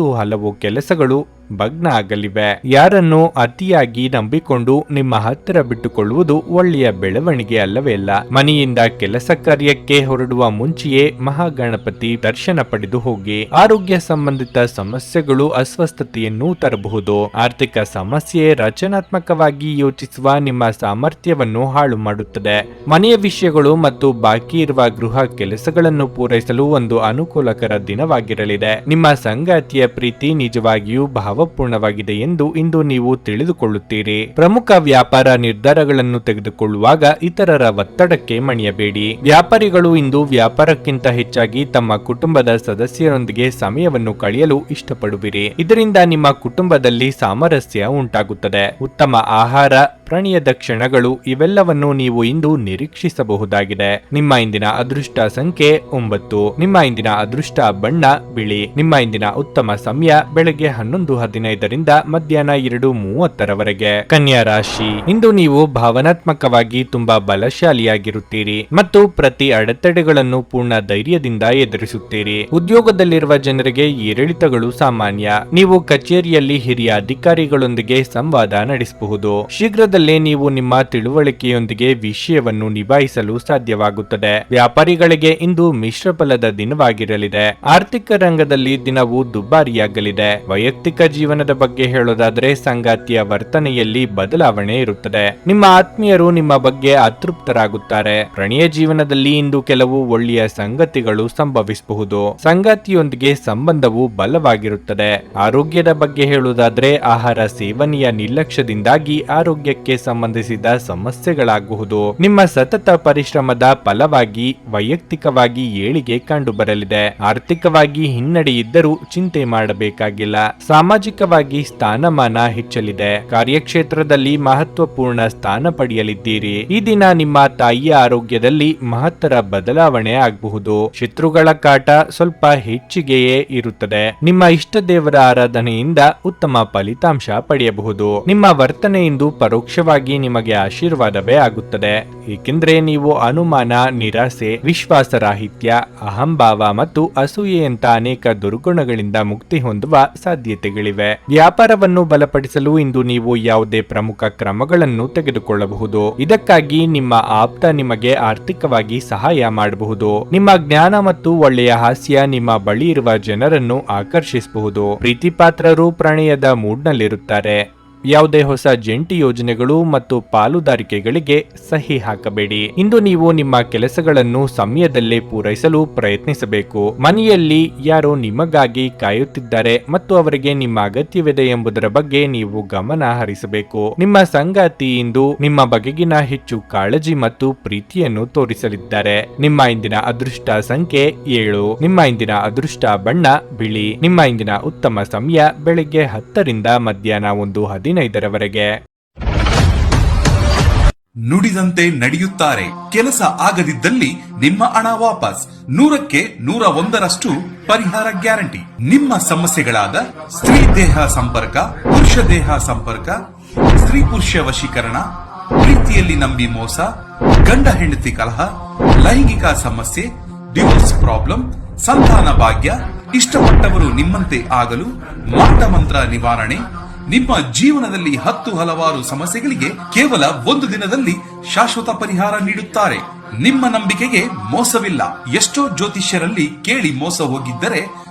ಹಲವು ಕೆಲಸಗಳು ಭಗ್ನ ಆಗಲಿವೆ. ಯಾರನ್ನು ಅತಿಯಾಗಿ ನಂಬಿಕೊಂಡು ನಿಮ್ಮ ಹತ್ತಿರ ಬಿಟ್ಟುಕೊಳ್ಳುವುದು ಒಳ್ಳೆಯ ಬೆಳವಣಿಗೆ ಅಲ್ಲವೇ ಅಲ್ಲ. ಮನೆಯಿಂದ ಕೆಲಸ ಕಾರ್ಯಕ್ಕೆ ಹೊರಡುವ ಮುಂಚೆಯೇ ಮಹಾಗಣಪತಿ ದರ್ಶನ ಪಡೆದು ಹೋಗಿ. ಆರೋಗ್ಯ ಸಂಬಂಧಿತ ಸಮಸ್ಯೆಗಳು ಅಸ್ವಸ್ಥತೆಯನ್ನು ತರಬಹುದು. ಆರ್ಥಿಕ ಸಮಸ್ಯೆ ರಚನಾತ್ಮಕವಾಗಿ ಯೋಚಿಸುವ ನಿಮ್ಮ ಸಾಮರ್ಥ್ಯವನ್ನು ಹಾಳು ಮಾಡುತ್ತದೆ. ಮನೆಯ ವಿಷಯಗಳು ಮತ್ತು ಬಾಕಿ ಇರುವ ಗೃಹ ಕೆಲಸಗಳನ್ನು ಪೂರೈಸಲು ಒಂದು ಅನುಕೂಲಕರ ದಿನವಾಗಿರಲಿದೆ. ನಿಮ್ಮ ಸಂಗಾತಿಯ ಪ್ರೀತಿ ನಿಜವಾಗಿಯೂ ಭಾವಪೂರ್ಣವಾಗಿದೆ ಎಂದು ಇಂದು ನೀವು ತಿಳಿದುಕೊಳ್ಳುತ್ತೀರಿ. ಪ್ರಮುಖ ವ್ಯಾಪಾರ ನಿರ್ಧಾರಗಳನ್ನು ತೆಗೆದುಕೊಳ್ಳುವಾಗ ಇತರರ ಒತ್ತಡಕ್ಕೆ ಮಣಿಯಬೇಡಿ. ವ್ಯಾಪಾರಿಗಳು ಇಂದು ವ್ಯಾಪಾರಕ್ಕಿಂತ ಹೆಚ್ಚಾಗಿ ತಮ್ಮ ಕುಟುಂಬದ ಸದಸ್ಯರೊಂದಿಗೆ ಸಮಯವನ್ನು ಕಳೆಯಲು ಇಷ್ಟಪಡುವಿರಿ. ಇದರಿಂದ ನಿಮ್ಮ ಕುಟುಂಬದಲ್ಲಿ ಸಾಮರಸ್ಯ ಉಂಟಾಗುತ್ತದೆ. ಉತ್ತಮ ಆಹಾರ, ಪ್ರಣಯದ ಕ್ಷಣಗಳು ಇವೆಲ್ಲವನ್ನು ನೀವು ಇಂದು ನಿರೀಕ್ಷಿಸಬಹುದಾಗಿದೆ. ನಿಮ್ಮ ಇಂದಿನ ಅದೃಷ್ಟ ಸಂಖ್ಯೆ 9. ನಿಮ್ಮ ಇಂದಿನ ಅದೃಷ್ಟ ಬಣ್ಣ ಬಿಳಿ. ನಿಮ್ಮ ಇಂದಿನ ಉತ್ತಮ ಸಮಯ ಬೆಳಗ್ಗೆ 11:15ರಿಂದ ಮಧ್ಯಾಹ್ನ 2:30ರವರೆಗೆ. ಕನ್ಯಾ ರಾಶಿ. ಇಂದು ನೀವು ಭಾವನಾತ್ಮಕವಾಗಿ ತುಂಬಾ ಬಲಶಾಲಿಯಾಗಿರುತ್ತೀರಿ ಮತ್ತು ಪ್ರತಿ ಅಡೆತಡೆಗಳನ್ನು ಪೂರ್ಣ ಧೈರ್ಯದಿಂದ ಎದುರಿಸುತ್ತೀರಿ. ಉದ್ಯೋಗದಲ್ಲಿರುವ ಜನರಿಗೆ ಏರಿಳಿತಗಳು ಸಾಮಾನ್ಯ. ನೀವು ಕಚೇರಿಯಲ್ಲಿ ಹಿರಿಯ ಅಧಿಕಾರಿಗಳೊಂದಿಗೆ ಸಂವಾದ ನಡೆಸಬಹುದು. ಶೀಘ್ರದಲ್ಲೇ ನೀವು ನಿಮ್ಮ ತಿಳುವಳಿಕೆಯೊಂದಿಗೆ ವಿಷಯವನ್ನು ನಿಭಾಯಿಸಲು ಸಾಧ್ಯವಾಗುತ್ತದೆ. ವ್ಯಾಪಾರಿಗಳಿಗೆ ಇಂದು ಮಿಶ್ರ ಫಲದ ದಿನವಾಗಿರಲಿದೆ. ಆರ್ಥಿಕ ರಂಗದಲ್ಲಿ ದಿನವು ದುಬಾರಿಯಾಗಲಿದೆ. ವೈಯಕ್ತಿಕ ಜೀವನದ ಬಗ್ಗೆ ಹೇಳೋದಾದ್ರೆ ಸಂಗಾತಿಯ ವರ್ತನೆಯಲ್ಲಿ ಬದಲಾವಣೆ ಇರುತ್ತದೆ. ನಿಮ್ಮ ಆತ್ಮೀಯರು ನಿಮ್ಮ ಬಗ್ಗೆ ಅತೃಪ್ತರಾಗುತ್ತಾರೆ. ಪ್ರಣಯ ಜೀವನದಲ್ಲಿ ಇಂದು ಕೆಲವು ಒಳ್ಳೆಯ ಸಂಗತಿಗಳು ಸಂಭವಿಸಬಹುದು. ಸಂಗಾತಿಯೊಂದಿಗೆ ಸಂಬಂಧವು ಬಲವಾಗಿರುತ್ತದೆ. ಆರೋಗ್ಯದ ಬಗ್ಗೆ ಹೇಳುವುದಾದ್ರೆ ಆಹಾರ ಸೇವನೆಯ ನಿರ್ಲಕ್ಷ್ಯದಿಂದಾಗಿ ಆರೋಗ್ಯಕ್ಕೆ ಸಂಬಂಧಿಸಿದ ಸಮಸ್ಯೆಗಳಾಗಬಹುದು. ನಿಮ್ಮ ಸತತ ಪರಿಶ್ರಮದ ಫಲವಾಗಿ ವೈಯಕ್ತಿಕವಾಗಿ ಏಳಿಗೆ ಕಂಡುಬರಲಿದೆ. ಆರ್ಥಿಕವಾಗಿ ಹಿನ್ನಡೆ ಇದ್ದರೂ ಚಿಂತೆ ಮಾಡಬೇಕಾಗಿಲ್ಲ. ಸಾಮಾಜಿಕವಾಗಿ ಸ್ಥಾನಮಾನ ಹೆಚ್ಚಲಿದೆ. ಕಾರ್ಯಕ್ಷೇತ್ರದಲ್ಲಿ ಮಹತ್ವಪೂರ್ಣ ಸ್ಥಾನ ಪಡೆಯಲಿದ್ದೀರಿ. ಈ ದಿನ ನಿಮ್ಮ ತಾಯಿಯ ಆರೋಗ್ಯದಲ್ಲಿ ಮಹತ್ತರ ಬದಲಾವಣೆ ಆಗಬಹುದು. ಶತ್ರುಗಳ ಕಾಟ ಸ್ವಲ್ಪ ಹೆಚ್ಚಿಗೆಯೇ ಇರುತ್ತದೆ. ನಿಮ್ಮ ಇಷ್ಟ ದೇವರ ಆರಾಧನೆಯಿಂದ ಉತ್ತಮ ಫಲಿತಾಂಶ ಪಡೆಯಬಹುದು. ನಿಮ್ಮ ವರ್ತನೆ ಇಂದು ಪರೋಕ್ಷವಾಗಿ ನಿಮಗೆ ಆಶೀರ್ವಾದವೇ ಆಗುತ್ತದೆ. ಏಕೆಂದ್ರೆ ನೀವು ಅನುಮಾನ, ನಿರಾಸೆ, ವಿಶ್ವಾಸರಾಹಿತ್ಯ, ಅಹಂಭಾವ ಮತ್ತು ಅಸೂಯೆಯಂತ ಅನೇಕ ದುರ್ಗುಣಗಳಿಂದ ಮುಕ್ತಿ ಹೊಂದುವ ಸಾಧ್ಯತೆಗಳಿವೆ. ವ್ಯಾಪಾರವನ್ನು ಬಲಪಡಿಸಲು ಇಂದು ನೀವು ಯಾವುದೇ ಪ್ರಮುಖ ಕ್ರಮಗಳನ್ನು ತೆಗೆದುಕೊಳ್ಳಬಹುದು. ಇದಕ್ಕಾಗಿ ನಿಮ್ಮ ಆಪ್ತ ನಿಮಗೆ ಆರ್ಥಿಕವಾಗಿ ಸಹಾಯ ಮಾಡಬಹುದು. ನಿಮ್ಮ ಜ್ಞಾನ ಮತ್ತು ಒಳ್ಳೆಯ ಹಾಸ್ಯ ನಿಮ್ಮ ಬಳಿ ಇರುವ ಜನರನ್ನು ಆಕರ್ಷಿಸಬಹುದು. ಪ್ರೀತಿಪಾತ್ರರು ಪ್ರಣಯದ ಮೂಡ್ನಲ್ಲಿರುತ್ತಾರೆ. ಯಾವುದೇ ಹೊಸ ಜಂಟಿ ಯೋಜನೆಗಳು ಮತ್ತು ಪಾಲುದಾರಿಕೆಗಳಿಗೆ ಸಹಿ ಹಾಕಬೇಡಿ. ಇಂದು ನೀವು ನಿಮ್ಮ ಕೆಲಸಗಳನ್ನು ಸಮಯದಲ್ಲೇ ಪೂರೈಸಲು ಪ್ರಯತ್ನಿಸಬೇಕು. ಮನೆಯಲ್ಲಿ ಯಾರೋ ನಿಮಗಾಗಿ ಕಾಯುತ್ತಿದ್ದಾರೆ ಮತ್ತು ಅವರಿಗೆ ನಿಮ್ಮ ಅಗತ್ಯವಿದೆ ಎಂಬುದರ ಬಗ್ಗೆ ನೀವು ಗಮನ ಹರಿಸಬೇಕು. ನಿಮ್ಮ ಸಂಗಾತಿ ಇಂದು ನಿಮ್ಮ ಬಗೆಗಿನ ಹೆಚ್ಚು ಕಾಳಜಿ ಮತ್ತು ಪ್ರೀತಿಯನ್ನು ತೋರಿಸಲಿದ್ದಾರೆ. ನಿಮ್ಮ ಇಂದಿನ ಅದೃಷ್ಟ ಸಂಖ್ಯೆ 7. ನಿಮ್ಮ ಇಂದಿನ ಅದೃಷ್ಟ ಬಣ್ಣ ಬಿಳಿ. ನಿಮ್ಮ ಇಂದಿನ ಉತ್ತಮ ಸಮಯ ಬೆಳಗ್ಗೆ 10ರಿಂದ ಮಧ್ಯಾಹ್ನ 1:15ರವರೆಗೆ. ನುಡಿದಂತೆ ನಡೆಯುತ್ತಾರೆ. ಕೆಲಸ ಆಗದಿದ್ದಲ್ಲಿ ನಿಮ್ಮ ಹಣ ವಾಪಸ್. 100ಕ್ಕೆ 101ರಷ್ಟು ಪರಿಹಾರ ಗ್ಯಾರಂಟಿ. ನಿಮ್ಮ ಸಮಸ್ಯೆಗಳಾದ ಸ್ತ್ರೀ ದೇಹ ಸಂಪರ್ಕ, ಪುರುಷ ದೇಹ ಸಂಪರ್ಕ, ಸ್ತ್ರೀ ಪುರುಷ ವಶೀಕರಣ, ಪ್ರೀತಿಯಲ್ಲಿ ನಂಬಿ ಮೋಸ, ಗಂಡ ಹೆಂಡತಿ ಕಲಹ, ಲೈಂಗಿಕ ಸಮಸ್ಯೆ, ಡಿವೋರ್ಸ್ ಪ್ರಾಬ್ಲಮ್, ಸಂತಾನ ಭಾಗ್ಯ, ಇಷ್ಟಪಟ್ಟವರು ನಿಮ್ಮಂತೆ ಆಗಲು, ಮಾಟ ಮಂತ್ರ ನಿವಾರಣೆ, ನಿಮ್ಮ ಜೀವನದಲ್ಲಿ ಹಲವಾರು ಸಮಸ್ಯೆಗಳಿಗೆ ಕೇವಲ ಒಂದು ದಿನದಲ್ಲಿ ಶಾಶ್ವತ ಪರಿಹಾರ ನೀಡುತ್ತಾರೆ. ನಿಮ್ಮ ನಂಬಿಕೆಗೆ ಮೋಸವಿಲ್ಲ. ಎಷ್ಟೋ ಜ್ಯೋತಿಷ್ಯರಲ್ಲಿ ಕೇಳಿ ಮೋಸ ಹೋಗಿದ್ದರೆ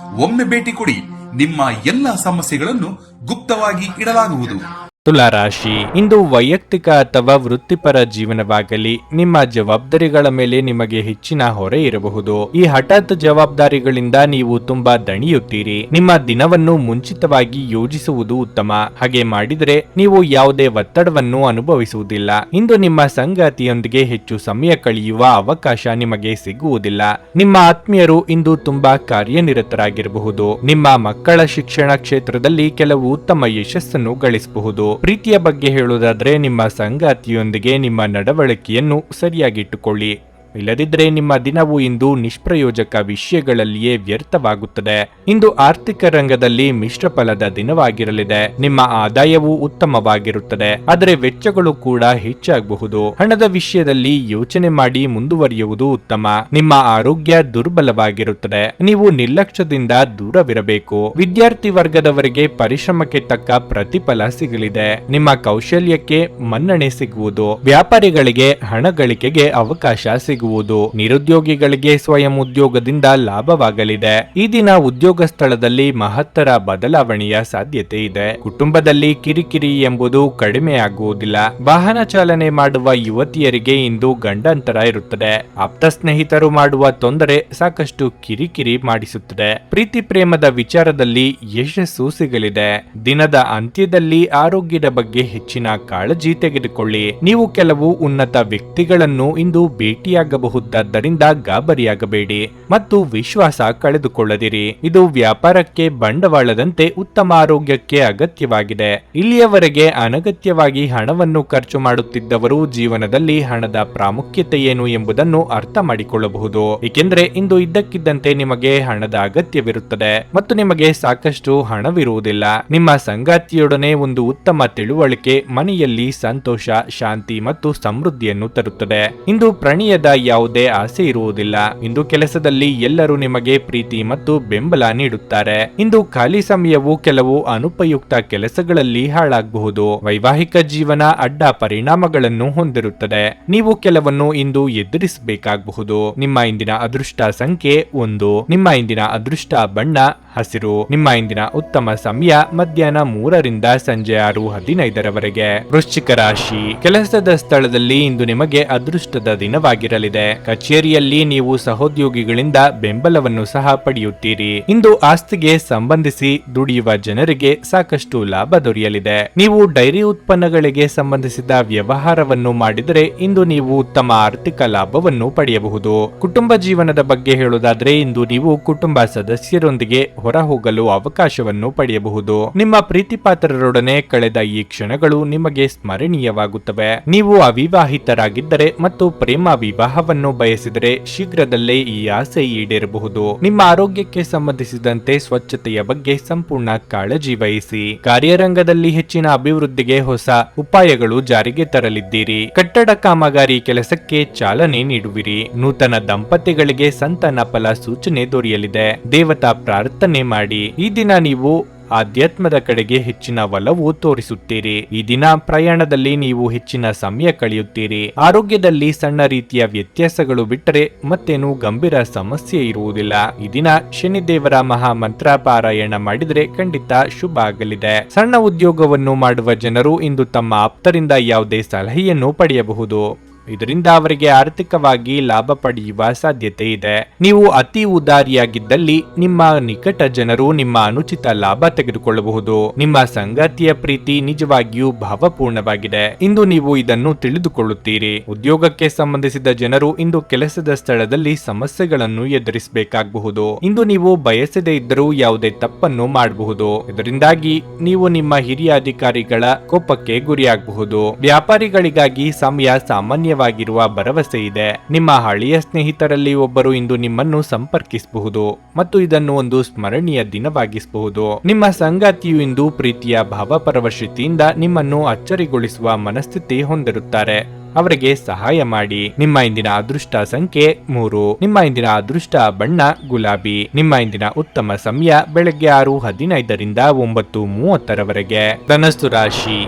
ಒಮ್ಮೆ ಭೇಟಿ ಕೊಡಿ. ನಿಮ್ಮ ಎಲ್ಲ ಸಮಸ್ಯೆಗಳನ್ನು ಗುಪ್ತವಾಗಿ ಇಡಲಾಗುವುದು. ತುಲಾರಾಶಿ, ಇಂದು ವೈಯಕ್ತಿಕ ಅಥವಾ ವೃತ್ತಿಪರ ಜೀವನವಾಗಲಿ ನಿಮ್ಮ ಜವಾಬ್ದಾರಿಗಳ ಮೇಲೆ ನಿಮಗೆ ಹೆಚ್ಚಿನ ಹೊರೆ ಇರಬಹುದು. ಈ ಹಠಾತ್ ಜವಾಬ್ದಾರಿಗಳಿಂದ ನೀವು ತುಂಬಾ ದಣಿಯುತ್ತೀರಿ. ನಿಮ್ಮ ದಿನವನ್ನು ಮುಂಚಿತವಾಗಿ ಯೋಜಿಸುವುದು ಉತ್ತಮ. ಹಾಗೆ ಮಾಡಿದರೆ ನೀವು ಯಾವುದೇ ಒತ್ತಡವನ್ನು ಅನುಭವಿಸುವುದಿಲ್ಲ. ಇಂದು ನಿಮ್ಮ ಸಂಗಾತಿಯೊಂದಿಗೆ ಹೆಚ್ಚು ಸಮಯ ಕಳೆಯುವ ಅವಕಾಶ ನಿಮಗೆ ಸಿಗುವುದಿಲ್ಲ. ನಿಮ್ಮ ಆತ್ಮೀಯರು ಇಂದು ತುಂಬಾ ಕಾರ್ಯನಿರತರಾಗಿರಬಹುದು. ನಿಮ್ಮ ಮಕ್ಕಳ ಶಿಕ್ಷಣ ಕ್ಷೇತ್ರದಲ್ಲಿ ಕೆಲವು ಉತ್ತಮ ಯಶಸ್ಸನ್ನು ಗಳಿಸಬಹುದು. ಪ್ರೀತಿಯ ಬಗ್ಗೆ ಹೇಳುವುದಾದ್ರೆ ನಿಮ್ಮ ಸಂಗಾತಿಯೊಂದಿಗೆ ನಿಮ್ಮ ನಡವಳಿಕೆಯನ್ನು ಸರಿಯಾಗಿಟ್ಟುಕೊಳ್ಳಿ. ಇಲ್ಲದಿದ್ದರೆ ನಿಮ್ಮ ದಿನವು ಇಂದು ನಿಷ್ಪ್ರಯೋಜಕ ವಿಷಯಗಳಲ್ಲಿಯೇ ವ್ಯರ್ಥವಾಗುತ್ತದೆ. ಇಂದು ಆರ್ಥಿಕ ರಂಗದಲ್ಲಿ ಮಿಶ್ರ ಫಲದ ದಿನವಾಗಿರಲಿದೆ. ನಿಮ್ಮ ಆದಾಯವು ಉತ್ತಮವಾಗಿರುತ್ತದೆ, ಆದರೆ ವೆಚ್ಚಗಳು ಕೂಡ ಹೆಚ್ಚಾಗಬಹುದು. ಹಣದ ವಿಷಯದಲ್ಲಿ ಯೋಚನೆ ಮಾಡಿ ಮುಂದುವರಿಯುವುದು ಉತ್ತಮ. ನಿಮ್ಮ ಆರೋಗ್ಯ ದುರ್ಬಲವಾಗಿರುತ್ತದೆ. ನೀವು ನಿರ್ಲಕ್ಷ್ಯದಿಂದ ದೂರವಿರಬೇಕು. ವಿದ್ಯಾರ್ಥಿ ವರ್ಗದವರಿಗೆ ಪರಿಶ್ರಮಕ್ಕೆ ತಕ್ಕ ಪ್ರತಿಫಲ ಸಿಗಲಿದೆ. ನಿಮ್ಮ ಕೌಶಲ್ಯಕ್ಕೆ ಮನ್ನಣೆ ಸಿಗುವುದು. ವ್ಯಾಪಾರಿಗಳಿಗೆ ಹಣ ಗಳಿಕೆಗೆ ಅವಕಾಶ ಸಿಗುವುದು. ನಿರುದ್ಯೋಗಿಗಳಿಗೆ ಸ್ವಯಂ ಉದ್ಯೋಗದಿಂದ ಲಾಭವಾಗಲಿದೆ. ಈ ದಿನ ಉದ್ಯೋಗ ಸ್ಥಳದಲ್ಲಿ ಮಹತ್ತರ ಬದಲಾವಣೆಯ ಸಾಧ್ಯತೆ ಇದೆ. ಕುಟುಂಬದಲ್ಲಿ ಕಿರಿಕಿರಿ ಎಂಬುದು ಕಡಿಮೆಯಾಗುವುದಿಲ್ಲ. ವಾಹನ ಚಾಲನೆ ಮಾಡುವ ಯುವತಿಯರಿಗೆ ಇಂದು ಗಂಡಾಂತರ ಇರುತ್ತದೆ. ಆಪ್ತ ಸ್ನೇಹಿತರು ಮಾಡುವ ತೊಂದರೆ ಸಾಕಷ್ಟು ಕಿರಿಕಿರಿ ಮಾಡಿಸುತ್ತದೆ. ಪ್ರೀತಿ ಪ್ರೇಮದ ವಿಚಾರದಲ್ಲಿ ಯಶಸ್ಸು ಸಿಗಲಿದೆ. ದಿನದ ಅಂತ್ಯದಲ್ಲಿ ಆರೋಗ್ಯದ ಬಗ್ಗೆ ಹೆಚ್ಚಿನ ಕಾಳಜಿ ತೆಗೆದುಕೊಳ್ಳಿ. ನೀವು ಕೆಲವು ಉನ್ನತ ವ್ಯಕ್ತಿಗಳನ್ನು ಇಂದು ಭೇಟಿಯಾಗಬಹುದಾದ್ದರಿಂದ ಗಾಬರಿಯಾಗಬೇಡಿ ಮತ್ತು ವಿಶ್ವಾಸ ಕಳೆದುಕೊಳ್ಳದಿರಿ. ಇದು ವ್ಯಾಪಾರಕ್ಕೆ ಬಂಡವಾಳದಂತೆ ಉತ್ತಮ ಆರೋಗ್ಯಕ್ಕೆ ಅಗತ್ಯವಾಗಿದೆ. ಇಲ್ಲಿಯವರೆಗೆ ಅನಗತ್ಯವಾಗಿ ಹಣವನ್ನು ಖರ್ಚು ಮಾಡುತ್ತಿದ್ದವರು ಜೀವನದಲ್ಲಿ ಹಣದ ಪ್ರಾಮುಖ್ಯತೆ ಏನು ಎಂಬುದನ್ನು ಅರ್ಥ ಮಾಡಿಕೊಳ್ಳಬಹುದು. ಏಕೆಂದರೆ ಇಂದು ಇದ್ದಕ್ಕಿದ್ದಂತೆ ನಿಮಗೆ ಹಣದ ಅಗತ್ಯವಿರುತ್ತದೆ ಮತ್ತು ನಿಮಗೆ ಸಾಕಷ್ಟು ಹಣವಿರುವುದಿಲ್ಲ. ನಿಮ್ಮ ಸಂಗಾತಿಯೊಡನೆ ಒಂದು ಉತ್ತಮ ತಿಳುವಳಿಕೆ ಮನೆಯಲ್ಲಿ ಸಂತೋಷ, ಶಾಂತಿ ಮತ್ತು ಸಮೃದ್ಧಿಯನ್ನು ತರುತ್ತದೆ. ಇಂದು ಪ್ರಣಯದ ಯಾವುದೇ ಆಸೆ ಇರುವುದಿಲ್ಲ. ಇಂದು ಕೆಲಸದಲ್ಲಿ ಎಲ್ಲರೂ ನಿಮಗೆ ಪ್ರೀತಿ ಮತ್ತು ಬೆಂಬಲ ನೀಡುತ್ತಾರೆ. ಇಂದು ಖಾಲಿ ಸಮಯವು ಕೆಲವು ಅನುಪಯುಕ್ತ ಕೆಲಸಗಳಲ್ಲಿ ಹಾಳಾಗಬಹುದು. ವೈವಾಹಿಕ ಜೀವನ ಅಡ್ಡ ಪರಿಣಾಮಗಳನ್ನು ಹೊಂದಿರುತ್ತದೆ. ನೀವು ಕೆಲವನ್ನು ಇಂದು ಎದುರಿಸಬೇಕಾಗಬಹುದು. ನಿಮ್ಮ ಇಂದಿನ ಅದೃಷ್ಟ ಸಂಖ್ಯೆ 1. ನಿಮ್ಮ ಇಂದಿನ ಅದೃಷ್ಟ ಬಣ್ಣ ಹಸಿರು. ನಿಮ್ಮ ಇಂದಿನ ಉತ್ತಮ ಸಮಯ ಮಧ್ಯಾಹ್ನ 3ರಿಂದ ಸಂಜೆ 6:15ರವರೆಗೆ. ವೃಶ್ಚಿಕ ರಾಶಿ, ಕೆಲಸದ ಸ್ಥಳದಲ್ಲಿ ಇಂದು ನಿಮಗೆ ಅದೃಷ್ಟದ ದಿನವಾಗಿರಲಿದೆ. ಕಚೇರಿಯಲ್ಲಿ ನೀವು ಸಹೋದ್ಯೋಗಿಗಳಿಂದ ಬೆಂಬಲವನ್ನು ಸಹ ಪಡೆಯುತ್ತೀರಿ. ಇಂದು ಆಸ್ತಿಗೆ ಸಂಬಂಧಿಸಿ ದುಡಿಯುವ ಜನರಿಗೆ ಸಾಕಷ್ಟು ಲಾಭ ದೊರೆಯಲಿದೆ. ನೀವು ಡೈರಿ ಉತ್ಪನ್ನಗಳಿಗೆ ಸಂಬಂಧಿಸಿದ ವ್ಯವಹಾರವನ್ನು ಮಾಡಿದರೆ ಇಂದು ನೀವು ಉತ್ತಮ ಆರ್ಥಿಕ ಲಾಭವನ್ನು ಪಡೆಯಬಹುದು. ಕುಟುಂಬ ಜೀವನದ ಬಗ್ಗೆ ಹೇಳುವುದಾದ್ರೆ ಇಂದು ನೀವು ಕುಟುಂಬ ಸದಸ್ಯರೊಂದಿಗೆ ಹೊರ ಹೋಗಲು ಅವಕಾಶವನ್ನು ಪಡೆಯಬಹುದು. ನಿಮ್ಮ ಪ್ರೀತಿಪಾತ್ರರೊಡನೆ ಕಳೆದ ಈ ಕ್ಷಣಗಳು ನಿಮಗೆ ಸ್ಮರಣೀಯವಾಗುತ್ತವೆ. ನೀವು ಅವಿವಾಹಿತರಾಗಿದ್ದರೆ ಮತ್ತು ಪ್ರೇಮ ವಿವಾಹವನ್ನು ಬಯಸಿದರೆ ಶೀಘ್ರದಲ್ಲೇ ಈ ಆಸೆ ಈಡೇರಬಹುದು. ನಿಮ್ಮ ಆರೋಗ್ಯಕ್ಕೆ ಸಂಬಂಧಿಸಿದಂತೆ ಸ್ವಚ್ಛತೆಯ ಬಗ್ಗೆ ಸಂಪೂರ್ಣ ಕಾಳಜಿ ವಹಿಸಿ. ಕಾರ್ಯರಂಗದಲ್ಲಿ ಹೆಚ್ಚಿನ ಅಭಿವೃದ್ಧಿಗೆ ಹೊಸ ಉಪಾಯಗಳು ಜಾರಿಗೆ ತರಲಿದ್ದೀರಿ. ಕಟ್ಟಡ ಕಾಮಗಾರಿ ಕೆಲಸಕ್ಕೆ ಚಾಲನೆ ನೀಡುವಿರಿ. ನೂತನ ದಂಪತಿಗಳಿಗೆ ಸಂತಾನ ಫಲ ಸೂಚನೆ ದೊರೆಯಲಿದೆ. ದೇವತಾ ಪ್ರಾರ್ಥನೆ ಮಾಡಿ. ಈ ದಿನ ನೀವು ಆಧ್ಯಾತ್ಮದ ಕಡೆಗೆ ಹೆಚ್ಚಿನ ಒಲವು ತೋರಿಸುತ್ತೀರಿ. ಈ ದಿನ ಪ್ರಯಾಣದಲ್ಲಿ ನೀವು ಹೆಚ್ಚಿನ ಸಮಯ ಕಳೆಯುತ್ತೀರಿ. ಆರೋಗ್ಯದಲ್ಲಿ ಸಣ್ಣ ರೀತಿಯ ವ್ಯತ್ಯಾಸಗಳು ಬಿಟ್ಟರೆ ಮತ್ತೇನು ಗಂಭೀರ ಸಮಸ್ಯೆ ಇರುವುದಿಲ್ಲ. ಈ ದಿನ ಶನಿದೇವರ ಮಹಾಮಂತ್ರ ಪಾರಾಯಣ ಮಾಡಿದರೆ ಖಂಡಿತ ಶುಭ ಆಗಲಿದೆ. ಸಣ್ಣ ಉದ್ಯೋಗವನ್ನು ಮಾಡುವ ಜನರು ಇಂದು ತಮ್ಮ ಆಪ್ತರಿಂದ ಯಾವುದೇ ಸಲಹೆಯನ್ನು ಪಡೆಯಬಹುದು. ಇದರಿಂದ ಅವರಿಗೆ ಆರ್ಥಿಕವಾಗಿ ಲಾಭ ಪಡೆಯುವ ಸಾಧ್ಯತೆ ಇದೆ. ನೀವು ಅತಿ ಉದಾರಿಯಾಗಿದ್ದಲ್ಲಿ ನಿಮ್ಮ ನಿಕಟ ಜನರು ನಿಮ್ಮ ಅನುಚಿತ ಲಾಭ ತೆಗೆದುಕೊಳ್ಳಬಹುದು. ನಿಮ್ಮ ಸಂಗಾತಿಯ ಪ್ರೀತಿ ನಿಜವಾಗಿಯೂ ಭಾವಪೂರ್ಣವಾಗಿದೆ. ಇಂದು ನೀವು ಇದನ್ನು ತಿಳಿದುಕೊಳ್ಳುತ್ತೀರಿ. ಉದ್ಯೋಗಕ್ಕೆ ಸಂಬಂಧಿಸಿದ ಜನರು ಇಂದು ಕೆಲಸದ ಸ್ಥಳದಲ್ಲಿ ಸಮಸ್ಯೆಗಳನ್ನು ಎದುರಿಸಬೇಕಾಗಬಹುದು. ಇಂದು ನೀವು ಬಯಸದೇ ಇದ್ದರೂ ಯಾವುದೇ ತಪ್ಪನ್ನು ಮಾಡಬಹುದು. ಇದರಿಂದಾಗಿ ನೀವು ನಿಮ್ಮ ಹಿರಿಯ ಅಧಿಕಾರಿಗಳ ಕೋಪಕ್ಕೆ ಗುರಿಯಾಗಬಹುದು. ವ್ಯಾಪಾರಿಗಳಿಗಾಗಿ ಸಮಯ ಸಾಮಾನ್ಯವಾಗಿರುವ ಭರವಸೆ ಇದೆ. ನಿಮ್ಮ ಹಳೆಯ ಸ್ನೇಹಿತರಲ್ಲಿ ಒಬ್ಬರು ಇಂದು ನಿಮ್ಮನ್ನು ಸಂಪರ್ಕಿಸಬಹುದು ಮತ್ತು ಇದನ್ನು ಒಂದು ಸ್ಮರಣೀಯ ದಿನವಾಗಿಸಬಹುದು. ನಿಮ್ಮ ಸಂಗಾತಿಯು ಇಂದು ಪ್ರೀತಿಯ ಭಾವಪರವಶತೆಯಿಂದ ನಿಮ್ಮನ್ನು ಅಚ್ಚರಿಗೊಳಿಸುವ ಮನಸ್ಥಿತಿ ಹೊಂದಿರುತ್ತಾರೆ. ಅವರಿಗೆ ಸಹಾಯ ಮಾಡಿ. ನಿಮ್ಮ ಇಂದಿನ ಅದೃಷ್ಟ ಸಂಖ್ಯೆ 3. ನಿಮ್ಮ ಇಂದಿನ ಅದೃಷ್ಟ ಬಣ್ಣ ಗುಲಾಬಿ. ನಿಮ್ಮ ಇಂದಿನ ಉತ್ತಮ ಸಮಯ ಬೆಳಗ್ಗೆ 6:15ರಿಂದ 9:30ರವರೆಗೆ. ಧನಸ್ಸು ರಾಶಿ.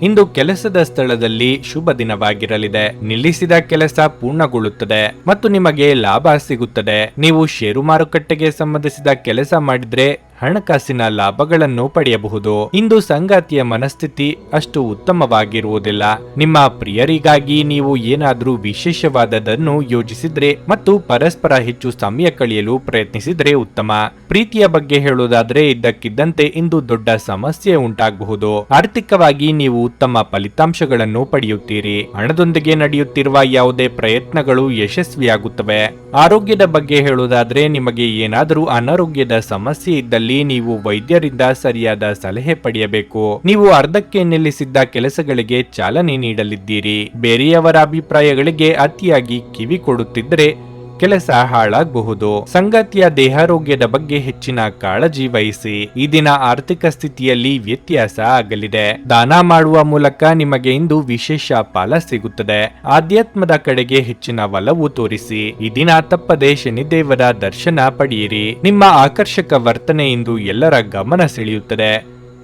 ಇಂದು ಕೆಲಸದ ಸ್ಥಳದಲ್ಲಿ ಶುಭ ದಿನವಾಗಿರಲಿದೆ. ನಿಲ್ಲಿಸಿದ ಕೆಲಸ ಪೂರ್ಣಗೊಳ್ಳುತ್ತದೆ ಮತ್ತು ನಿಮಗೆ ಲಾಭ ಸಿಗುತ್ತದೆ. ನೀವು ಷೇರು ಮಾರುಕಟ್ಟೆಗೆ ಸಂಬಂಧಿಸಿದ ಕೆಲಸ ಮಾಡಿದ್ರೆ ಹಣಕಾಸಿನ ಲಾಭಗಳನ್ನು ಪಡೆಯಬಹುದು. ಇಂದು ಸಂಗಾತಿಯ ಮನಸ್ಥಿತಿ ಅಷ್ಟು ಉತ್ತಮವಾಗಿರುವುದಿಲ್ಲ. ನಿಮ್ಮ ಪ್ರಿಯರಿಗಾಗಿ ನೀವು ಏನಾದರೂ ವಿಶೇಷವಾದದನ್ನು ಯೋಜಿಸಿದ್ರೆ ಮತ್ತು ಪರಸ್ಪರ ಹೆಚ್ಚು ಸಮಯ ಕಳೆಯಲು ಪ್ರಯತ್ನಿಸಿದ್ರೆ ಉತ್ತಮ. ಪ್ರೀತಿಯ ಬಗ್ಗೆ ಹೇಳುವುದಾದ್ರೆ ಇದ್ದಕ್ಕಿದ್ದಂತೆ ಇಂದು ದೊಡ್ಡ ಸಮಸ್ಯೆ ಉಂಟಾಗಬಹುದು. ಆರ್ಥಿಕವಾಗಿ ನೀವು ಉತ್ತಮ ಫಲಿತಾಂಶಗಳನ್ನು ಪಡೆಯುತ್ತೀರಿ. ಹಣದೊಂದಿಗೆ ನಡೆಯುತ್ತಿರುವ ಯಾವುದೇ ಪ್ರಯತ್ನಗಳು ಯಶಸ್ವಿಯಾಗುತ್ತವೆ. ಆರೋಗ್ಯದ ಬಗ್ಗೆ ಹೇಳುವುದಾದ್ರೆ ನಿಮಗೆ ಏನಾದರೂ ಅನಾರೋಗ್ಯದ ಸಮಸ್ಯೆ ಇದ್ದಲ್ಲಿ ನೀವು ವೈದ್ಯರಿಂದ ಸರಿಯಾದ ಸಲಹೆ ಪಡೆಯಬೇಕು. ನೀವು ಅರ್ಧಕ್ಕೆ ನಿಲ್ಲಿಸಿದ್ದ ಕೆಲಸಗಳಿಗೆ ಚಾಲನೆ ನೀಡಲಿದ್ದೀರಿ. ಬೇರೆಯವರ ಅಭಿಪ್ರಾಯಗಳಿಗೆ ಅತಿಯಾಗಿ ಕಿವಿ ಕೊಡುತ್ತಿದ್ದರೆ ಕೆಲಸ ಹಾಳಾಗಬಹುದು. ಸಂಗಾತಿಯ ದೇಹಾರೋಗ್ಯದ ಬಗ್ಗೆ ಹೆಚ್ಚಿನ ಕಾಳಜಿ ವಹಿಸಿ. ಈ ದಿನ ಆರ್ಥಿಕ ಸ್ಥಿತಿಯಲ್ಲಿ ವ್ಯತ್ಯಾಸ ಆಗಲಿದೆ. ದಾನ ಮಾಡುವ ಮೂಲಕ ನಿಮಗೆ ಇಂದು ವಿಶೇಷ ಫಲ ಸಿಗುತ್ತದೆ. ಆಧ್ಯಾತ್ಮದ ಕಡೆಗೆ ಹೆಚ್ಚಿನ ಒಲವು ತೋರಿಸಿ. ಈ ದಿನ ತಪ್ಪದೆ ಶನಿದೇವರ ದರ್ಶನ ಪಡೆಯಿರಿ. ನಿಮ್ಮ ಆಕರ್ಷಕ ವರ್ತನೆ ಇಂದು ಎಲ್ಲರ ಗಮನ ಸೆಳೆಯುತ್ತದೆ.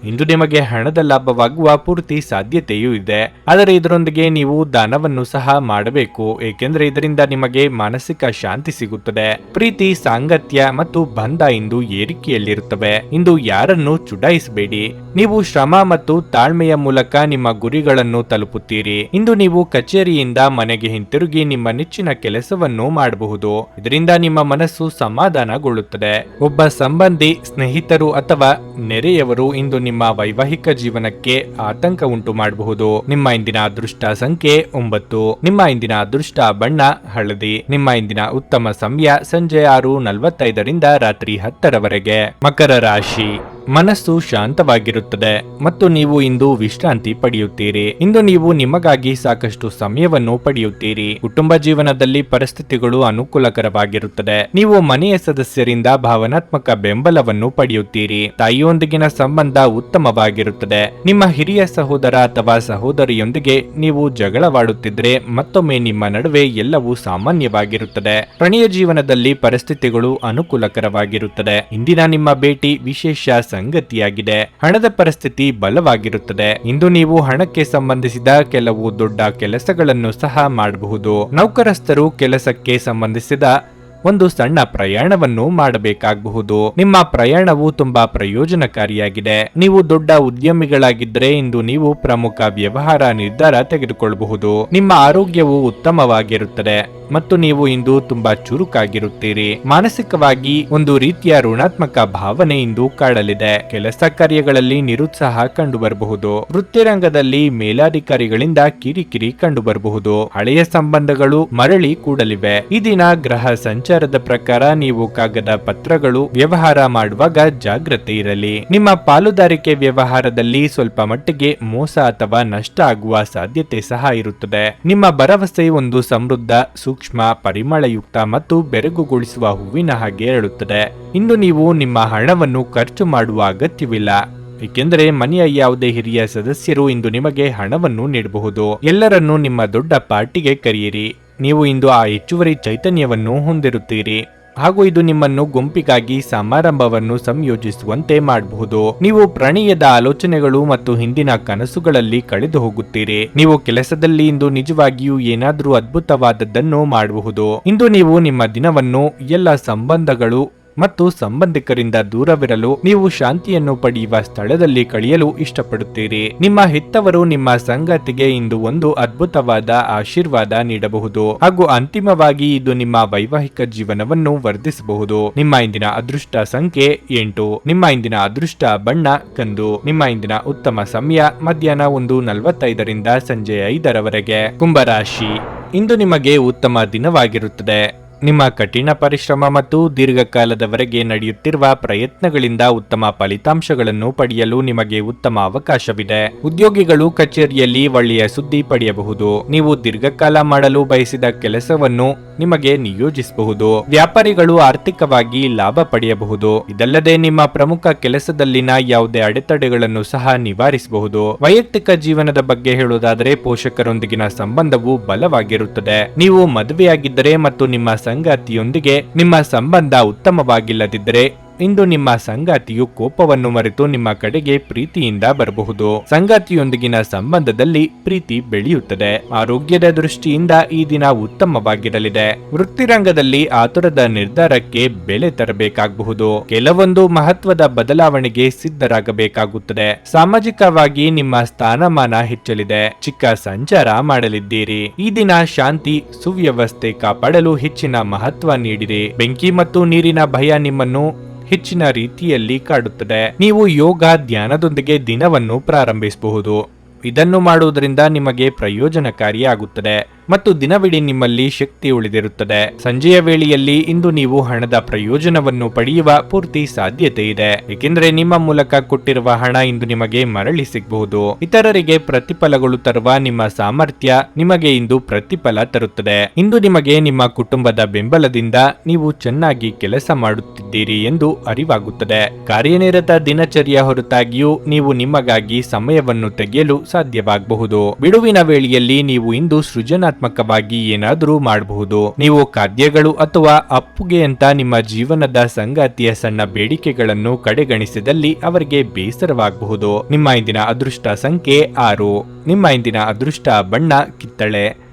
ಇಂದು ನಿಮಗೆ ಹಣದ ಲಾಭವಾಗುವ ಪೂರ್ತಿ ಸಾಧ್ಯತೆಯೂ ಇದೆ. ಆದರೆ ಇದರೊಂದಿಗೆ ನೀವು ದಾನವನ್ನು ಸಹ ಮಾಡಬೇಕು, ಏಕೆಂದರೆ ಇದರಿಂದ ನಿಮಗೆ ಮಾನಸಿಕ ಶಾಂತಿ ಸಿಗುತ್ತದೆ. ಪ್ರೀತಿ, ಸಾಂಗತ್ಯ ಮತ್ತು ಬಂಧ ಇಂದು ಏರಿಕೆಯಲ್ಲಿರುತ್ತವೆ. ಇಂದು ಯಾರನ್ನು ಚುಡಾಯಿಸಬೇಡಿ. ನೀವು ಶ್ರಮ ಮತ್ತು ತಾಳ್ಮೆಯ ಮೂಲಕ ನಿಮ್ಮ ಗುರಿಗಳನ್ನು ತಲುಪುತ್ತೀರಿ. ಇಂದು ನೀವು ಕಚೇರಿಯಿಂದ ಮನೆಗೆ ಹಿಂತಿರುಗಿ ನಿಮ್ಮ ನೆಚ್ಚಿನ ಕೆಲಸವನ್ನು ಮಾಡಬಹುದು. ಇದರಿಂದ ನಿಮ್ಮ ಮನಸ್ಸು ಸಮಾಧಾನಗೊಳ್ಳುತ್ತದೆ. ಒಬ್ಬ ಸಂಬಂಧಿ, ಸ್ನೇಹಿತರು ಅಥವಾ ನೆರೆಯವರು ಇಂದು ನಿಮ್ಮ ವೈವಾಹಿಕ ಜೀವನಕ್ಕೆ ಆತಂಕ ಉಂಟು ಮಾಡಬಹುದು. ನಿಮ್ಮ ಇಂದಿನ ಅದೃಷ್ಟ ಸಂಖ್ಯೆ 9. ನಿಮ್ಮ ಇಂದಿನ ಅದೃಷ್ಟ ಬಣ್ಣ ಹಳದಿ. ನಿಮ್ಮ ಇಂದಿನ ಉತ್ತಮ ಸಮಯ ಸಂಜೆ 6:45ರಿಂದ ರಾತ್ರಿ 10ರವರೆಗೆ. ಮಕರ ರಾಶಿ. ಮನಸ್ಸು ಶಾಂತವಾಗಿರುತ್ತದೆ ಮತ್ತು ನೀವು ಇಂದು ವಿಶ್ರಾಂತಿ ಪಡೆಯುತ್ತೀರಿ. ಇಂದು ನೀವು ನಿಮಗಾಗಿ ಸಾಕಷ್ಟು ಸಮಯವನ್ನು ಪಡೆಯುತ್ತೀರಿ. ಕುಟುಂಬ ಜೀವನದಲ್ಲಿ ಪರಿಸ್ಥಿತಿಗಳು ಅನುಕೂಲಕರವಾಗಿರುತ್ತದೆ. ನೀವು ಮನೆಯ ಸದಸ್ಯರಿಂದ ಭಾವನಾತ್ಮಕ ಬೆಂಬಲವನ್ನು ಪಡೆಯುತ್ತೀರಿ. ತಾಯಿಯೊಂದಿಗಿನ ಸಂಬಂಧ ಉತ್ತಮವಾಗಿರುತ್ತದೆ. ನಿಮ್ಮ ಹಿರಿಯ ಸಹೋದರ ಅಥವಾ ಸಹೋದರಿಯೊಂದಿಗೆ ನೀವು ಜಗಳವಾಡುತ್ತಿದ್ರೆ ಮತ್ತೊಮ್ಮೆ ನಿಮ್ಮ ನಡುವೆ ಎಲ್ಲವೂ ಸಾಮಾನ್ಯವಾಗಿರುತ್ತದೆ. ಪ್ರಣಯ ಜೀವನದಲ್ಲಿ ಪರಿಸ್ಥಿತಿಗಳು ಅನುಕೂಲಕರವಾಗಿರುತ್ತದೆ. ಇಂದಿನ ನಿಮ್ಮ ಭೇಟಿ ವಿಶೇಷ ಸಂಗತಿಯಾಗಿದೆ. ಹಣದ ಪರಿಸ್ಥಿತಿ ಬಲವಾಗಿರುತ್ತದೆ. ಇಂದು ನೀವು ಹಣಕ್ಕೆ ಸಂಬಂಧಿಸಿದ ಕೆಲವು ದೊಡ್ಡ ಕೆಲಸಗಳನ್ನು ಸಹ ಮಾಡಬಹುದು. ನೌಕರಸ್ಥರು ಕೆಲಸಕ್ಕೆ ಸಂಬಂಧಿಸಿದ ಒಂದು ಸಣ್ಣ ಪ್ರಯಾಣವನ್ನು ಮಾಡಬೇಕಾಗಬಹುದು. ನಿಮ್ಮ ಪ್ರಯಾಣವು ತುಂಬಾ ಪ್ರಯೋಜನಕಾರಿಯಾಗಿದೆ. ನೀವು ದೊಡ್ಡ ಉದ್ಯಮಿಗಳಾಗಿದ್ದರೆ ಇಂದು ನೀವು ಪ್ರಮುಖ ವ್ಯವಹಾರ ನಿರ್ಧಾರ ತೆಗೆದುಕೊಳ್ಳಬಹುದು. ನಿಮ್ಮ ಆರೋಗ್ಯವು ಉತ್ತಮವಾಗಿರುತ್ತದೆ ಮತ್ತು ನೀವು ಇಂದು ತುಂಬಾ ಚುರುಕಾಗಿರುತ್ತೀರಿ. ಮಾನಸಿಕವಾಗಿ ಒಂದು ರೀತಿಯ ಋಣಾತ್ಮಕ ಭಾವನೆ ಇಂದು ಕಾಡಲಿದೆ. ಕೆಲಸ ಕಾರ್ಯಗಳಲ್ಲಿ ನಿರುತ್ಸಾಹ ಕಂಡುಬರಬಹುದು. ವೃತ್ತಿರಂಗದಲ್ಲಿ ಮೇಲಾಧಿಕಾರಿಗಳಿಂದ ಕಿರಿಕಿರಿ ಕಂಡುಬರಬಹುದು. ಹಳೆಯ ಸಂಬಂಧಗಳು ಮರಳಿ ಕೂಡಲಿವೆ. ಈ ದಿನ ಗ್ರಹ ಸಂಚಾರದ ಪ್ರಕಾರ ನೀವು ಕಾಗದ ಪತ್ರಗಳು ವ್ಯವಹಾರ ಮಾಡುವಾಗ ಜಾಗ್ರತೆ ಇರಲಿ. ನಿಮ್ಮ ಪಾಲುದಾರಿಕೆ ವ್ಯವಹಾರದಲ್ಲಿ ಸ್ವಲ್ಪ ಮಟ್ಟಿಗೆ ಮೋಸ ಅಥವಾ ನಷ್ಟ ಆಗುವ ಸಾಧ್ಯತೆ ಸಹ ಇರುತ್ತದೆ. ನಿಮ್ಮ ಭರವಸೆ ಒಂದು ಸಮೃದ್ಧ, ಸೂಕ್ಷ್ಮ, ಪರಿಮಳಯುಕ್ತ ಮತ್ತು ಬೆರಗುಗೊಳಿಸುವ ಹೂವಿನ ಹಾಗೆ ಹೇಳುತ್ತದೆ. ಇಂದು ನೀವು ನಿಮ್ಮ ಹಣವನ್ನು ಖರ್ಚು ಮಾಡುವ ಅಗತ್ಯವಿಲ್ಲ, ಏಕೆಂದರೆ ಮನೆಯ ಯಾವುದೇ ಹಿರಿಯ ಸದಸ್ಯರು ಇಂದು ನಿಮಗೆ ಹಣವನ್ನು ನೀಡಬಹುದು. ಎಲ್ಲರನ್ನೂ ನಿಮ್ಮ ದೊಡ್ಡ ಪಾರ್ಟಿಗೆ ಕರೆಯಿರಿ. ನೀವು ಇಂದು ಆ ಹೆಚ್ಚುವರಿ ಚೈತನ್ಯವನ್ನು ಹೊಂದಿರುತ್ತೀರಿ ಹಾಗೂ ಇದು ನಿಮ್ಮನ್ನು ಗುಂಪಿಗಾಗಿ ಸಮಾರಂಭವನ್ನು ಸಂಯೋಜಿಸುವಂತೆ ಮಾಡಬಹುದು. ನೀವು ಪ್ರಣಯದ ಆಲೋಚನೆಗಳು ಮತ್ತು ಹಿಂದಿನ ಕನಸುಗಳಲ್ಲಿ ಕಳೆದು ಹೋಗುತ್ತೀರಿ. ನೀವು ಕೆಲಸದಲ್ಲಿ ಇಂದು ನಿಜವಾಗಿಯೂ ಏನಾದರೂ ಅದ್ಭುತವಾದದ್ದನ್ನು ಮಾಡಬಹುದು. ಇಂದು ನೀವು ನಿಮ್ಮ ದಿನವನ್ನು ಎಲ್ಲ ಸಂಬಂಧಗಳು ಮತ್ತು ಸಂಬಂಧಿಕರಿಂದ ದೂರವಿರಲು ನೀವು ಶಾಂತಿಯನ್ನು ಪಡೆಯುವ ಸ್ಥಳದಲ್ಲಿ ಕಳೆಯಲು ಇಷ್ಟಪಡುತ್ತೀರಿ. ನಿಮ್ಮ ಹೆತ್ತವರು ನಿಮ್ಮ ಸಂಗಾತಿಗೆ ಇಂದು ಒಂದು ಅದ್ಭುತವಾದ ಆಶೀರ್ವಾದ ನೀಡಬಹುದು ಹಾಗೂ ಅಂತಿಮವಾಗಿ ಇದು ನಿಮ್ಮ ವೈವಾಹಿಕ ಜೀವನವನ್ನು ವರ್ಧಿಸಬಹುದು. ನಿಮ್ಮ ಇಂದಿನ ಅದೃಷ್ಟ ಸಂಖ್ಯೆ 8. ನಿಮ್ಮ ಇಂದಿನ ಅದೃಷ್ಟ ಬಣ್ಣ ಕಂದು. ನಿಮ್ಮ ಇಂದಿನ ಉತ್ತಮ ಸಮಯ ಮಧ್ಯಾಹ್ನ 1:45 ಸಂಜೆ 5 ಕುಂಭರಾಶಿ, ಇಂದು ನಿಮಗೆ ಉತ್ತಮ ದಿನವಾಗಿರುತ್ತದೆ. ನಿಮ್ಮ ಕಠಿಣ ಪರಿಶ್ರಮ ಮತ್ತು ದೀರ್ಘಕಾಲದವರೆಗೆ ನಡೆಯುತ್ತಿರುವ ಪ್ರಯತ್ನಗಳಿಂದ ಉತ್ತಮ ಫಲಿತಾಂಶಗಳನ್ನು ಪಡೆಯಲು ನಿಮಗೆ ಉತ್ತಮ ಅವಕಾಶವಿದೆ. ಉದ್ಯೋಗಿಗಳು ಕಚೇರಿಯಲ್ಲಿ ಒಳ್ಳೆಯ ಸುದ್ದಿ ಪಡೆಯಬಹುದು. ನೀವು ದೀರ್ಘಕಾಲ ಮಾಡಲು ಬಯಸಿದ ಕೆಲಸವನ್ನು ನಿಮಗೆ ನಿಯೋಜಿಸಬಹುದು. ವ್ಯಾಪಾರಿಗಳು ಆರ್ಥಿಕವಾಗಿ ಲಾಭ ಪಡೆಯಬಹುದು. ಇದಲ್ಲದೆ ನಿಮ್ಮ ಪ್ರಮುಖ ಕೆಲಸದಲ್ಲಿನ ಯಾವುದೇ ಅಡೆತಡೆಗಳನ್ನು ಸಹ ನಿವಾರಿಸಬಹುದು. ವೈಯಕ್ತಿಕ ಜೀವನದ ಬಗ್ಗೆ ಹೇಳುವುದಾದರೆ ಪೋಷಕರೊಂದಿಗಿನ ಸಂಬಂಧವು ಬಲವಾಗಿರುತ್ತದೆ. ನೀವು ಮದುವೆಯಾಗಿದ್ದರೆ ಮತ್ತು ನಿಮ್ಮ ಸಂಗಾತಿಯೊಂದಿಗೆ ನಿಮ್ಮ ಸಂಬಂಧ ಉತ್ತಮವಾಗಿಲ್ಲದಿದ್ದರೆ ಇಂದು ನಿಮ್ಮ ಸಂಗಾತಿಯು ಕೋಪವನ್ನು ಮರೆತು ನಿಮ್ಮ ಕಡೆಗೆ ಪ್ರೀತಿಯಿಂದ ಬರಬಹುದು. ಸಂಗಾತಿಯೊಂದಿಗಿನ ಸಂಬಂಧದಲ್ಲಿ ಪ್ರೀತಿ ಬೆಳೆಯುತ್ತದೆ. ಆರೋಗ್ಯದ ದೃಷ್ಟಿಯಿಂದ ಈ ದಿನ ಉತ್ತಮವಾಗಿರಲಿದೆ. ವೃತ್ತಿರಂಗದಲ್ಲಿ ಆತುರದ ನಿರ್ಧಾರಕ್ಕೆ ಬೆಲೆ ತರಬೇಕಾಗಬಹುದು. ಕೆಲವೊಂದು ಮಹತ್ವದ ಬದಲಾವಣೆಗೆ ಸಿದ್ಧರಾಗಬೇಕಾಗುತ್ತದೆ. ಸಾಮಾಜಿಕವಾಗಿ ನಿಮ್ಮ ಸ್ಥಾನಮಾನ ಹೆಚ್ಚಲಿದೆ. ಚಿಕ್ಕ ಸಂಚಾರ ಮಾಡಲಿದ್ದೀರಿ. ಈ ದಿನ ಶಾಂತಿ ಸುವ್ಯವಸ್ಥೆ ಕಾಪಾಡಲು ಹೆಚ್ಚಿನ ಮಹತ್ವ ನೀಡಿರಿ. ಬೆಂಕಿ ಮತ್ತು ನೀರಿನ ಭಯ ನಿಮ್ಮನ್ನು ಹೆಚ್ಚಿನ ರೀತಿಯಲ್ಲಿ ಕಾಡುತ್ತದೆ. ನೀವು ಯೋಗ ಧ್ಯಾನದೊಂದಿಗೆ ದಿನವನ್ನು ಪ್ರಾರಂಭಿಸಬಹುದು. ಇದನ್ನು ಮಾಡುವುದರಿಂದ ನಿಮಗೆ ಪ್ರಯೋಜನಕಾರಿಯಾಗುತ್ತದೆ ಮತ್ತು ದಿನವಿಡೀ ನಿಮ್ಮಲ್ಲಿ ಶಕ್ತಿ ಉಳಿದಿರುತ್ತದೆ. ಸಂಜೆಯ ವೇಳೆಯಲ್ಲಿ ಇಂದು ನೀವು ಹಣದ ಪ್ರಯೋಜನವನ್ನು ಪಡೆಯುವ ಪೂರ್ತಿ ಸಾಧ್ಯತೆ ಇದೆ, ಏಕೆಂದರೆ ನಿಮ್ಮ ಮೂಲಕ ಕೊಟ್ಟಿರುವ ಹಣ ಇಂದು ನಿಮಗೆ ಮರಳಿ ಸಿಗಬಹುದು. ಇತರರಿಗೆ ಪ್ರತಿಫಲಗಳು ತರುವ ನಿಮ್ಮ ಸಾಮರ್ಥ್ಯ ನಿಮಗೆ ಇಂದು ಪ್ರತಿಫಲ ತರುತ್ತದೆ. ಇಂದು ನಿಮಗೆ ನಿಮ್ಮ ಕುಟುಂಬದ ಬೆಂಬಲದಿಂದ ನೀವು ಚೆನ್ನಾಗಿ ಕೆಲಸ ಮಾಡುತ್ತಿದ್ದೀರಿ ಎಂದು ಅರಿವಾಗುತ್ತದೆ. ಕಾರ್ಯನಿರತ ದಿನಚರಿಯ ಹೊರತಾಗಿಯೂ ನೀವು ನಿಮಗಾಗಿ ಸಮಯವನ್ನು ತೆಗೆಯಲು ಸಾಧ್ಯವಾಗಬಹುದು. ಬಿಡುವಿನ ವೇಳೆಯಲ್ಲಿ ನೀವು ಇಂದು ಸೃಜನಾತ್ಮಕವಾಗಿ ಏನಾದರೂ ಮಾಡಬಹುದು. ನೀವು ಖಾದ್ಯಗಳು ಅಥವಾ ಅಪ್ಪುಗೆ ಅಂತ ನಿಮ್ಮ ಜೀವನದ ಸಂಗಾತಿಯ ಸಣ್ಣ ಬೇಡಿಕೆಗಳನ್ನು ಕಡೆಗಣಿಸಿದಲ್ಲಿ ಅವರಿಗೆ ಬೇಸರವಾಗಬಹುದು. ನಿಮ್ಮ ಇಂದಿನ ಅದೃಷ್ಟ ಸಂಖ್ಯೆ 6. ನಿಮ್ಮ ಇಂದಿನ ಅದೃಷ್ಟ ಬಣ್ಣ ಕಿತ್ತಳೆ.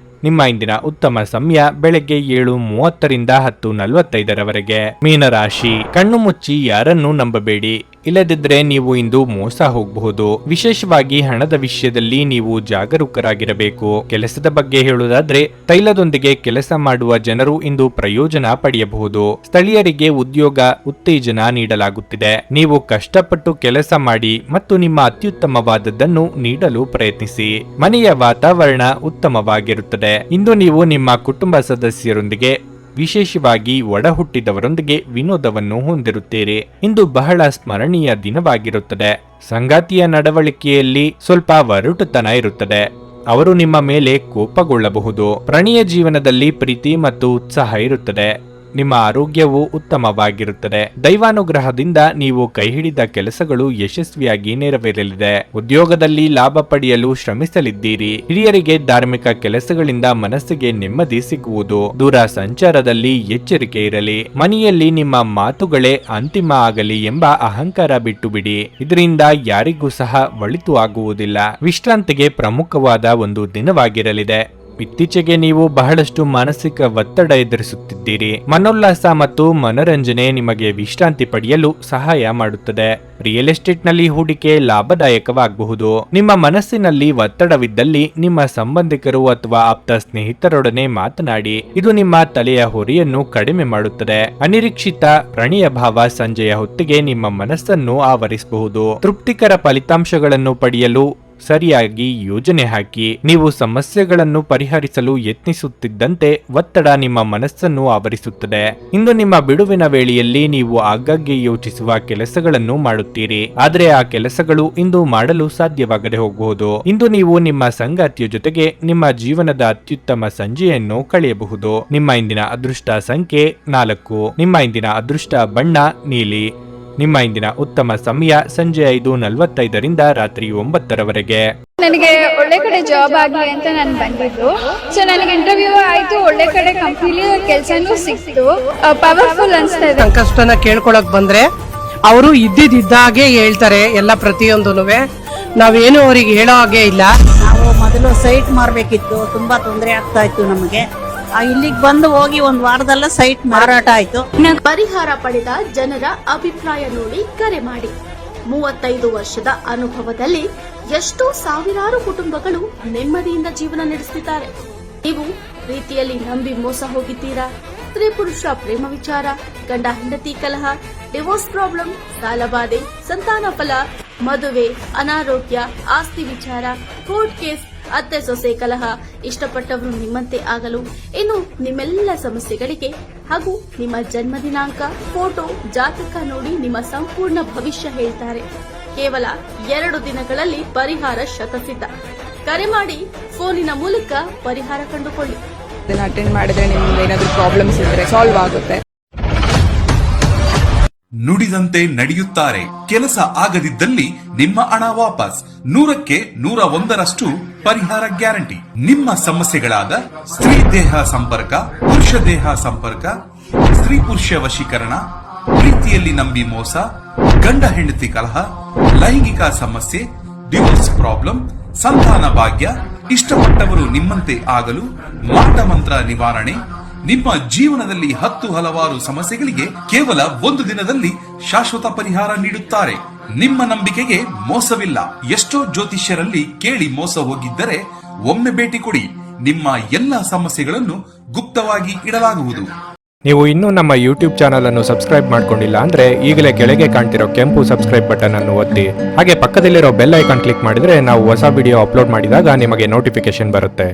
ನಿಮ್ಮ ಇಂದಿನ ಉತ್ತಮ ಸಮಯ ಬೆಳಗ್ಗೆ 7:30 10:45 ಮೀನರಾಶಿ, ಕಣ್ಣು ಮುಚ್ಚಿ ಯಾರನ್ನೂ ನಂಬಬೇಡಿ. ಇಲ್ಲದಿದ್ದರೆ ನೀವು ಇಂದು ಮೋಸ ಹೋಗಬಹುದು. ವಿಶೇಷವಾಗಿ ಹಣದ ವಿಷಯದಲ್ಲಿ ನೀವು ಜಾಗರೂಕರಾಗಿರಬೇಕು. ಕೆಲಸದ ಬಗ್ಗೆ ಹೇಳುವುದಾದ್ರೆ ತೈಲದೊಂದಿಗೆ ಕೆಲಸ ಮಾಡುವ ಜನರು ಇಂದು ಪ್ರಯೋಜನ ಪಡೆಯಬಹುದು. ಸ್ಥಳೀಯರಿಗೆ ಉದ್ಯೋಗ ಉತ್ತೇಜನ ನೀಡಲಾಗುತ್ತಿದೆ. ನೀವು ಕಷ್ಟಪಟ್ಟು ಕೆಲಸ ಮಾಡಿ ಮತ್ತು ನಿಮ್ಮ ಅತ್ಯುತ್ತಮವಾದದ್ದನ್ನು ನೀಡಲು ಪ್ರಯತ್ನಿಸಿ. ಮನೆಯ ವಾತಾವರಣ ಉತ್ತಮವಾಗಿರುತ್ತದೆ. ಇಂದು ನೀವು ನಿಮ್ಮ ಕುಟುಂಬ ಸದಸ್ಯರೊಂದಿಗೆ ವಿಶೇಷವಾಗಿ ಒಡ ಹುಟ್ಟಿದವರೊಂದಿಗೆ ವಿನೋದವನ್ನು ಹೊಂದಿರುತ್ತೀರಿ. ಇಂದು ಬಹಳ ಸ್ಮರಣೀಯ ದಿನವಾಗಿರುತ್ತದೆ. ಸಂಗಾತಿಯ ನಡವಳಿಕೆಯಲ್ಲಿ ಸ್ವಲ್ಪ ಒರಟುತನ ಇರುತ್ತದೆ. ಅವರು ನಿಮ್ಮ ಮೇಲೆ ಕೋಪಗೊಳ್ಳಬಹುದು. ಪ್ರಣಯ ಜೀವನದಲ್ಲಿ ಪ್ರೀತಿ ಮತ್ತು ಉತ್ಸಾಹ ಇರುತ್ತದೆ. ನಿಮ್ಮ ಆರೋಗ್ಯವು ಉತ್ತಮವಾಗಿರುತ್ತದೆ. ದೈವಾನುಗ್ರಹದಿಂದ ನೀವು ಕೈ ಹಿಡಿದ ಕೆಲಸಗಳು ಯಶಸ್ವಿಯಾಗಿ ನೆರವೇರಲಿದೆ. ಉದ್ಯೋಗದಲ್ಲಿ ಲಾಭ ಪಡೆಯಲು ಶ್ರಮಿಸಲಿದ್ದೀರಿ. ಹಿರಿಯರಿಗೆ ಧಾರ್ಮಿಕ ಕೆಲಸಗಳಿಂದ ಮನಸ್ಸಿಗೆ ನೆಮ್ಮದಿ ಸಿಗುವುದು. ದೂರ ಸಂಚಾರದಲ್ಲಿ ಎಚ್ಚರಿಕೆ ಇರಲಿ. ಮನೆಯಲ್ಲಿ ನಿಮ್ಮ ಮಾತುಗಳೇ ಅಂತಿಮ ಆಗಲಿ ಎಂಬ ಅಹಂಕಾರ ಬಿಟ್ಟು ಬಿಡಿ. ಇದರಿಂದ ಯಾರಿಗೂ ಸಹ ಒಳಿತು ಆಗುವುದಿಲ್ಲ. ವಿಶ್ರಾಂತಿಗೆ ಪ್ರಮುಖವಾದ ಒಂದು ದಿನವಾಗಿರಲಿದೆ. ಇತ್ತೀಚೆಗೆ ನೀವು ಬಹಳಷ್ಟು ಮಾನಸಿಕ ಒತ್ತಡ ಎದುರಿಸುತ್ತಿದ್ದೀರಿ. ಮನೋಲ್ಲಾಸ ಮತ್ತು ಮನರಂಜನೆ ನಿಮಗೆ ವಿಶ್ರಾಂತಿ ಪಡೆಯಲು ಸಹಾಯ ಮಾಡುತ್ತದೆ. ರಿಯಲ್ ಎಸ್ಟೇಟ್ ನಲ್ಲಿ ಹೂಡಿಕೆ ಲಾಭದಾಯಕವಾಗಬಹುದು. ನಿಮ್ಮ ಮನಸ್ಸಿನಲ್ಲಿ ಒತ್ತಡವಿದ್ದಲ್ಲಿ ನಿಮ್ಮ ಸಂಬಂಧಿಕರು ಅಥವಾ ಆಪ್ತ ಸ್ನೇಹಿತರೊಡನೆ ಮಾತನಾಡಿ. ಇದು ನಿಮ್ಮ ತಲೆಯ ಹೊರೆಯನ್ನು ಕಡಿಮೆ ಮಾಡುತ್ತದೆ. ಅನಿರೀಕ್ಷಿತ ಪ್ರಣಯ ಭಾವ ಸಂಜೆಯ ಹೊತ್ತಿಗೆ ನಿಮ್ಮ ಮನಸ್ಸನ್ನು ಆವರಿಸಬಹುದು. ತೃಪ್ತಿಕರ ಫಲಿತಾಂಶಗಳನ್ನು ಪಡೆಯಲು ಸರಿಯಾಗಿ ಯೋಜನೆ ಹಾಕಿ. ನೀವು ಸಮಸ್ಯೆಗಳನ್ನು ಪರಿಹರಿಸಲು ಯತ್ನಿಸುತ್ತಿದ್ದಂತೆ ಒತ್ತಡ ನಿಮ್ಮ ಮನಸ್ಸನ್ನು ಆವರಿಸುತ್ತದೆ. ಇಂದು ನಿಮ್ಮ ಬಿಡುವಿನ ವೇಳೆಯಲ್ಲಿ ನೀವು ಆಗಾಗ್ಗೆ ಯೋಚಿಸುವ ಕೆಲಸಗಳನ್ನು ಮಾಡುತ್ತೀರಿ, ಆದರೆ ಆ ಕೆಲಸಗಳು ಇಂದು ಮಾಡಲು ಸಾಧ್ಯವಾಗದೆ ಹೋಗಬಹುದು. ಇಂದು ನೀವು ನಿಮ್ಮ ಸಂಗಾತಿಯ ಜೊತೆಗೆ ನಿಮ್ಮ ಜೀವನದ ಅತ್ಯುತ್ತಮ ಸಂಜೆಯನ್ನು ಕಳೆಯಬಹುದು. ನಿಮ್ಮ ಇಂದಿನ ಅದೃಷ್ಟ ಸಂಖ್ಯೆ 4. ನಿಮ್ಮ ಇಂದಿನ ಅದೃಷ್ಟ ಬಣ್ಣ ನೀಲಿ. ನಿಮ್ಮ ಇಂದಿನ ಉತ್ತಮ ಸಮಯ ಸಂಜೆ 5:45 ರಾತ್ರಿ 9 ನನಗೆ ಒಳ್ಳೆ ಕಡೆ ಜಾಬ್ ಆಗಲಿ ಅಂತ ನಾನು ಬಂದಿದ್ದು. ಸೊ ನನಗೆ ಇಂಟರ್ವ್ಯೂ ಆಯ್ತು, ಒಳ್ಳೆ ಕಡೆ ಕಂಪ್ನಿಲಿ ಕೆಲಸನೂ ಸಿಕ್ತು. ಪವರ್ಫುಲ್ ಅನ್ಸ್ತಾ ಇದೆ. ಸಂಕಷ್ಟನ ಕೇಳ್ಕೊಳಕ್ ಬಂದ್ರೆ ಅವರು ಇದ್ದಿದ್ದಾಗೆ ಹೇಳ್ತಾರೆ ಎಲ್ಲ ಪ್ರತಿಯೊಂದೂನುವೆ. ನಾವೇನು ಅವ್ರಿಗೆ ಹೇಳೋ ಹಾಗೆ ಇಲ್ಲ. ನಾವು ಮೊದಲು ಸೈಟ್ ಮಾರಬೇಕಿತ್ತು, ತುಂಬಾ ತೊಂದರೆ ಆಗ್ತಾ ಇತ್ತು ನಮಗೆ. ಇಲ್ಲಿಗೆ ಬಂದು ಹೋಗಿ ಒಂದ್ ವಾರದಲ್ಲ ಸೈಟ್ ಮಾರಾಟ ಆಯ್ತು. ಪರಿಹಾರ ಪಡೆದ ಜನರ ಅಭಿಪ್ರಾಯ ನೋಡಿ ಕರೆ ಮಾಡಿ. 35 ವರ್ಷದ ಅನುಭವದಲ್ಲಿ ಎಷ್ಟೋ ಸಾವಿರಾರು ಕುಟುಂಬಗಳು ನೆಮ್ಮದಿಯಿಂದ ಜೀವನ ನಡೆಸುತ್ತಿದ್ದಾರೆ. ನೀವು ಪ್ರೀತಿಯಲ್ಲಿ ನಂಬಿ ಮೋಸ ಹೋಗಿದ್ದೀರಾ? ಸ್ತ್ರೀ ಪುರುಷ ಪ್ರೇಮ ವಿಚಾರ, ಗಂಡ ಹೆಂಡತಿ ಕಲಹ, ಡಿವೋರ್ಸ್ ಪ್ರಾಬ್ಲಮ್, ಸಾಲಬಾಧೆ, ಸಂತಾನ ಫಲ, ಮದುವೆ, ಅನಾರೋಗ್ಯ, ಆಸ್ತಿ ವಿಚಾರ, ಕೋರ್ಟ್ ಕೇಸ್, ಅತ್ತೆ ಸೊಸೆ ಕಲಹ, ಇಷ್ಟಪಟ್ಟವರು ನಿಮ್ಮಂತೆ ಆಗಲು, ಇನ್ನು ನಿಮ್ಮೆಲ್ಲ ಸಮಸ್ಯೆಗಳಿಗೆ ಹಾಗೂ ನಿಮ್ಮ ಜನ್ಮ ದಿನಾಂಕ, ಫೋಟೋ, ಜಾತಕ ನೋಡಿ ನಿಮ್ಮ ಸಂಪೂರ್ಣ ಭವಿಷ್ಯ ಹೇಳ್ತಾರೆ. ಕೇವಲ 2 ದಿನಗಳಲ್ಲಿ ಪರಿಹಾರ ಶತಸಿದ್ಧ. ಕರೆ ಮಾಡಿ ಫೋನಿನ ಮೂಲಕ ಪರಿಹಾರ ಕಂಡುಕೊಳ್ಳಿ. ಇದನ್ನ ಅಟೆಂಡ್ ಮಾಡಿದ್ರೆ ನಿಮ್ಗೆ ಏನಾದರೂ ಪ್ರಾಬ್ಲಮ್ಸ್ ಇದ್ರೆ ಸಾಲ್ವ್ ಆಗುತ್ತೆ. ನುಡಿದಂತೆ ನಡೆಯುತ್ತಾರೆ. ಕೆಲಸ ಆಗದಿದ್ದಲ್ಲಿ ನಿಮ್ಮ ಹಣ ವಾಪಸ್. 100ಕ್ಕೆ 101ರಷ್ಟು ಪರಿಹಾರ ಗ್ಯಾರಂಟಿ. ನಿಮ್ಮ ಸಮಸ್ಯೆಗಳಾದ ಸ್ತ್ರೀ ದೇಹ ಸಂಪರ್ಕ, ಪುರುಷ ದೇಹ ಸಂಪರ್ಕ, ಸ್ತ್ರೀ ಪುರುಷ ವಶೀಕರಣ, ಪ್ರೀತಿಯಲ್ಲಿ ನಂಬಿ ಮೋಸ, ಗಂಡ ಹೆಂಡತಿ ಕಲಹ, ಲೈಂಗಿಕ ಸಮಸ್ಯೆ, ಡಿವೋರ್ಸ್ ಪ್ರಾಬ್ಲಮ್, ಸಂತಾನ ಭಾಗ್ಯ, ಇಷ್ಟಪಟ್ಟವರು ನಿಮ್ಮಂತೆ ಆಗಲು, ಮಾಟ ಮಂತ್ರ ನಿವಾರಣೆ, ನಿಮ್ಮ ಜೀವನದಲ್ಲಿ 10 ಹಲವಾರು ಸಮಸ್ಯೆಗಳಿಗೆ ಕೇವಲ 1 ದಿನದಲ್ಲಿ ಶಾಶ್ವತ ಪರಿಹಾರ ನೀಡುತ್ತಾರೆ. ನಿಮ್ಮ ನಂಬಿಕೆಗೆ ಮೋಸವಿಲ್ಲ. ಎಷ್ಟೋ ಜ್ಯೋತಿಷ್ಯರಲ್ಲಿ ಕೇಳಿ ಮೋಸ ಹೋಗಿದ್ದರೆ ಒಮ್ಮೆ ಭೇಟಿ ಕೊಡಿ. ನಿಮ್ಮ ಎಲ್ಲ ಸಮಸ್ಯೆಗಳನ್ನು ಗುಪ್ತವಾಗಿ ಇಡಲಾಗುವುದು. ನೀವು ಇನ್ನೂ ನಮ್ಮ ಯೂಟ್ಯೂಬ್ ಚಾನಲ್ ಅನ್ನು ಸಬ್ಸ್ಕ್ರೈಬ್ ಮಾಡ್ಕೊಂಡಿಲ್ಲ ಅಂದ್ರೆ ಈಗಲೇ ಕೆಳಗೆ ಕಾಣ್ತಿರೋ ಕೆಂಪು ಸಬ್ಸ್ಕ್ರೈಬ್ ಬಟನ್ ಅನ್ನು ಒತ್ತಿ. ಹಾಗೆ ಪಕ್ಕದಲ್ಲಿರೋ ಬೆಲ್ ಐಕಾನ್ ಕ್ಲಿಕ್ ಮಾಡಿದ್ರೆ ನಾವು ಹೊಸ ವಿಡಿಯೋ ಅಪ್ಲೋಡ್ ಮಾಡಿದಾಗ ನಿಮಗೆ ನೋಟಿಫಿಕೇಶನ್ ಬರುತ್ತೆ.